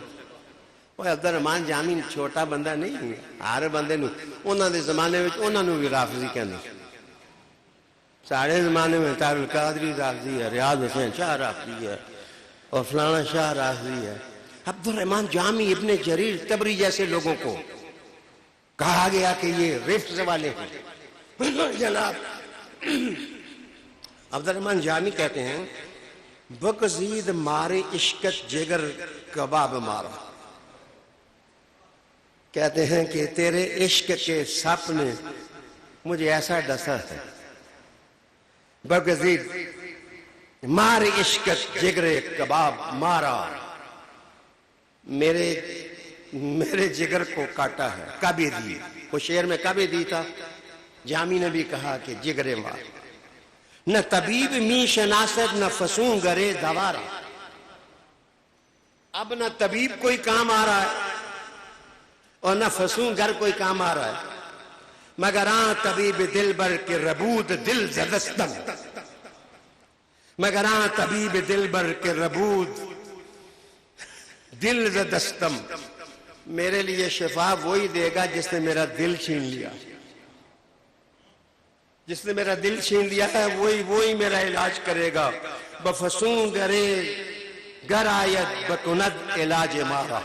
وہ عبد الرحمن جامی چھوٹا بندہ نہیں ہے, ہر بندے نو انہاں دے زمانے وچ انہاں نو بھی رافضی کہندے. سارے زمانے میں تار القادری رافضی ہے, ریاض حسین شاہ رافضی ہے, اور فلانا شاہ رافضی ہے. عبد الرحمن جامی, ابن جریر طبری جیسے لوگوں کو کہا گیا کہ یہ رفض والے ہیں. جناب عبد الرحمن جامی کہتے ہیں بغزید مارے عشقت جگر کباب مارا. کہتے ہیں کہ تیرے عشق کے سپ نے مجھے ایسا ڈسا ہے. بغزید مارے عشقت جگر کباب مارا, میرے جگر کو کاٹا ہے. کبھی دی, وہ شعر میں کبھی دی تھا. جامی نے بھی کہا کہ جگرے مار. نہ طبیب می شناست نہ فسوں گرے دوارا. اب نہ طبیب کوئی کام آ رہا ہے اور نہ فسوں گر کوئی کام آ رہا ہے, مگر آن طبیب دل بر کے ربود دل زدستم. مگر آن طبیب دل بر کے ربود دل زدستم. میرے لیے شفا وہی دے گا جس نے میرا دل چھین لیا. جس نے میرا دل چھین لیا ہے وہی میرا علاج کرے گا. بفسوں گرے گر آیت بکند علاج مارا.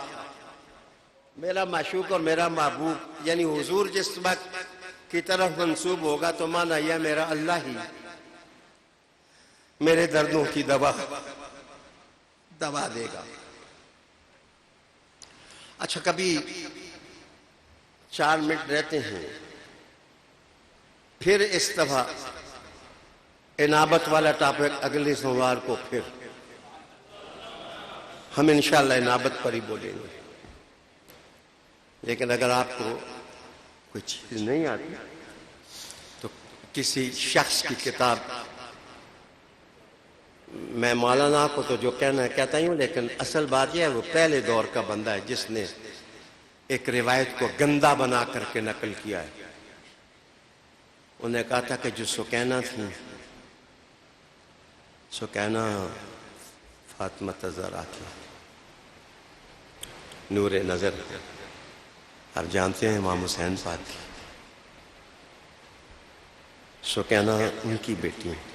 میرا معشوق اور میرا محبوب یعنی حضور جس وقت کی طرف منسوب ہوگا تو مانا یہ میرا اللہ ہی میرے دردوں کی دوا دے گا. اچھا, کبھی 4 منٹ رہتے ہیں, پھر اس دفعہ انابت والا ٹاپک اگلے سوموار کو پھر ہم انشاءاللہ انابت پر ہی بولیں گے. لیکن اگر آپ کو کوئی چیز نہیں آتی تو کسی شخص کی کتاب, میں مولانا کو تو جو کہنا ہے کہتا ہی ہوں, لیکن اصل بات یہ ہے وہ پہلے دور کا بندہ ہے جس نے ایک روایت کو گندا بنا کر کے نقل کیا ہے. انہوں نے کہا تھا کہ جو سکینہ تھی, سکینہ فاطمہ الزہرا کی نور نظر, آپ جانتے ہیں امام حسین پاک کی, سکینہ ان کی بیٹی ہیں.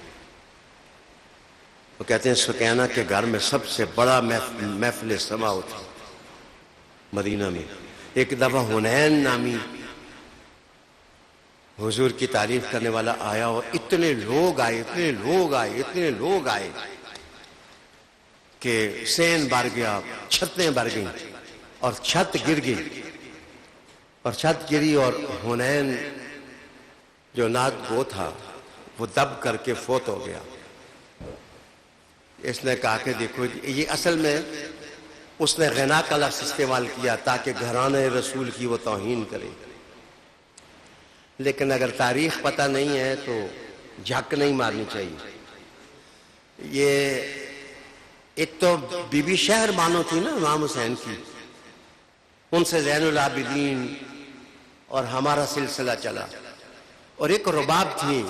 وہ کہتے ہیں سکینہ کے گھر میں سب سے بڑا محفل سما ہوتا مدینہ میں. ایک دفعہ حنین نامی حضور کی تعریف کرنے والا آیا اور اتنے لوگ آئے کہ سین بھر گیا, چھتیں بھر گئیں اور چھت گر گئی, اور چھت گری اور حنین جو نعت گو تھا وہ دب کر کے فوت ہو گیا. اس نے کہا کہ دیکھو یہ اصل میں اس نے غنا کا لفظ استعمال کیا تاکہ گھرانے رسول کی وہ توہین کرے. لیکن اگر تاریخ پتہ نہیں ہے تو جھک نہیں مارنی چاہیے. یہ ایک تو بی بی شہر مانو تھی نا امام حسین کی, ان سے زین العابدین اور ہمارا سلسلہ چلا. اور ایک رباب تھی,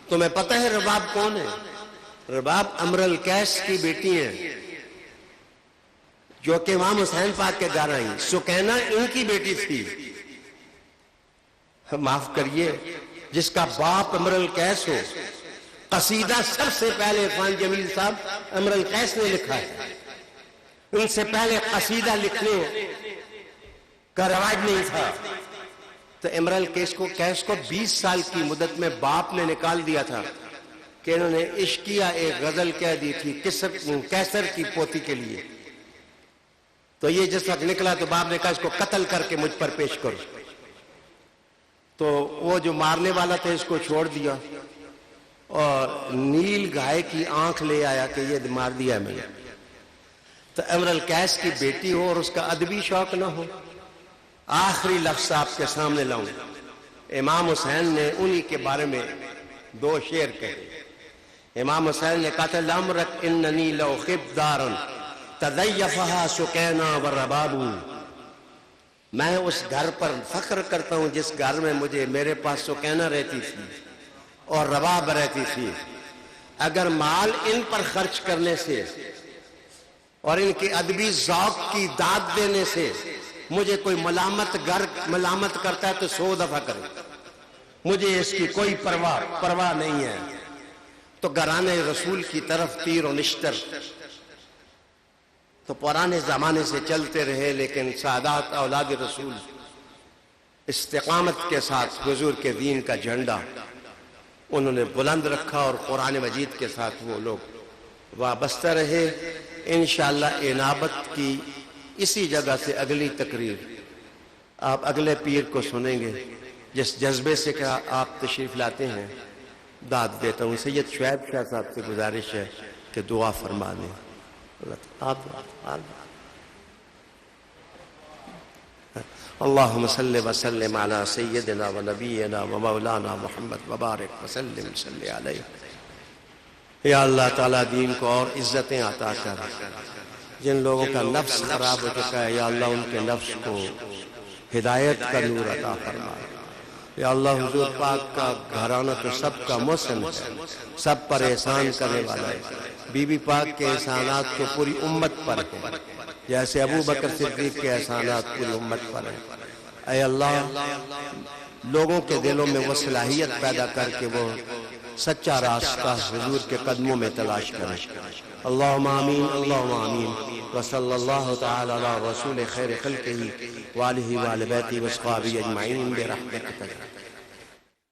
تمہیں پتہ ہے رباب کون ہے؟ رباب امر القیس کی بیٹی ہیں جو کہ امام حسین پاک کے گھر آئیں. سکینہ ان کی بیٹی تھی, معاف کریے, جس کا باپ امر القیس ہو. قصیدہ سب سے پہلے عرفان جمیل صاحب امر القیس نے لکھا ہے, ان سے پہلے قصیدہ لکھنے کا رواج نہیں تھا. تو امر القیس کو 20 سال کی مدت میں باپ نے نکال دیا تھا کہ انہوں نے عشقیہ ایک غزل کہہ دی تھی کیسر کی پوتی کے لیے. تو یہ جس وقت نکلا تو باپ نے کہا اس کو قتل کر کے مجھ پر پیش کرو. تو وہ جو مارنے والا تھا اس کو چھوڑ دیا اور نیل گائے کی آنکھ لے آیا کہ یہ مار دیا میں نے. تو امر القیس کی بیٹی ہو اور اس کا ادبی شوق نہ ہو. آخری لفظ آپ کے سامنے لاؤں, امام حسین نے انہی کے بارے میں 2 شعر کہے. امام حسین نے کہا تھا لامرک اننی لو خبدارن تضیفها سکینہ والرباب. میں اس گھر پر فخر کرتا ہوں جس گھر میں میرے پاس سکینہ رہتی تھی اور رباب رہتی تھی. اگر مال ان پر خرچ کرنے سے اور ان کے ادبی ذوق کی داد دینے سے مجھے کوئی ملامت کرتا ہے تو 100 دفعہ کرے، مجھے اس کی کوئی پرواہ نہیں ہے۔ تو گھرانے رسول کی طرف تیر و نشتر تو پرانے زمانے سے چلتے رہے، لیکن سادات اولاد رسول استقامت کے ساتھ حضور کے دین کا جھنڈا انہوں نے بلند رکھا، اور قرآن مجید کے ساتھ وہ لوگ وابستہ رہے۔ انشاءاللہ انابت کی اسی جگہ سے اگلی تقریر آپ اگلے پیر کو سنیں گے، جس جذبے سے کہ آپ تشریف لاتے ہیں داد دیتا ہوں۔ سید شعیب شاہ صاحب سے گزارش ہے کہ دعا فرما دیں۔ اللہم صلی وسلم علی سیدنا و نبینا و مولانا محمد وبارک وسلم صلی علیہ۔ یا اللہ تعالیٰ دین کو اور عزتیں عطا کر، جن لوگوں کا نفس خراب ہو چکا ہے یا اللہ ان کے نفس کو ہدایت کا نور عطا فرما۔ یا اللہ حضور پاک کا گھرانہ تو سب کا محسن ہے، سب پر احسان کرنے والا ہے۔ بی بی پاک کے احسانات تو پوری امت پر ہیں، جیسے ابو بکر صدیق کے احسانات پوری امت پر ہیں۔ اے اللہ لوگوں کے دلوں میں وہ صلاحیت پیدا کر کے وہ سچا راستہ حضور کے قدموں میں تلاش کریں۔ اللہم آمین، اللہم آمین، وصلی اللہ تعالی علی رسول خیر خلقہ وآلہ وآل بیتہ وصحبہ اجمعین برحمتک۔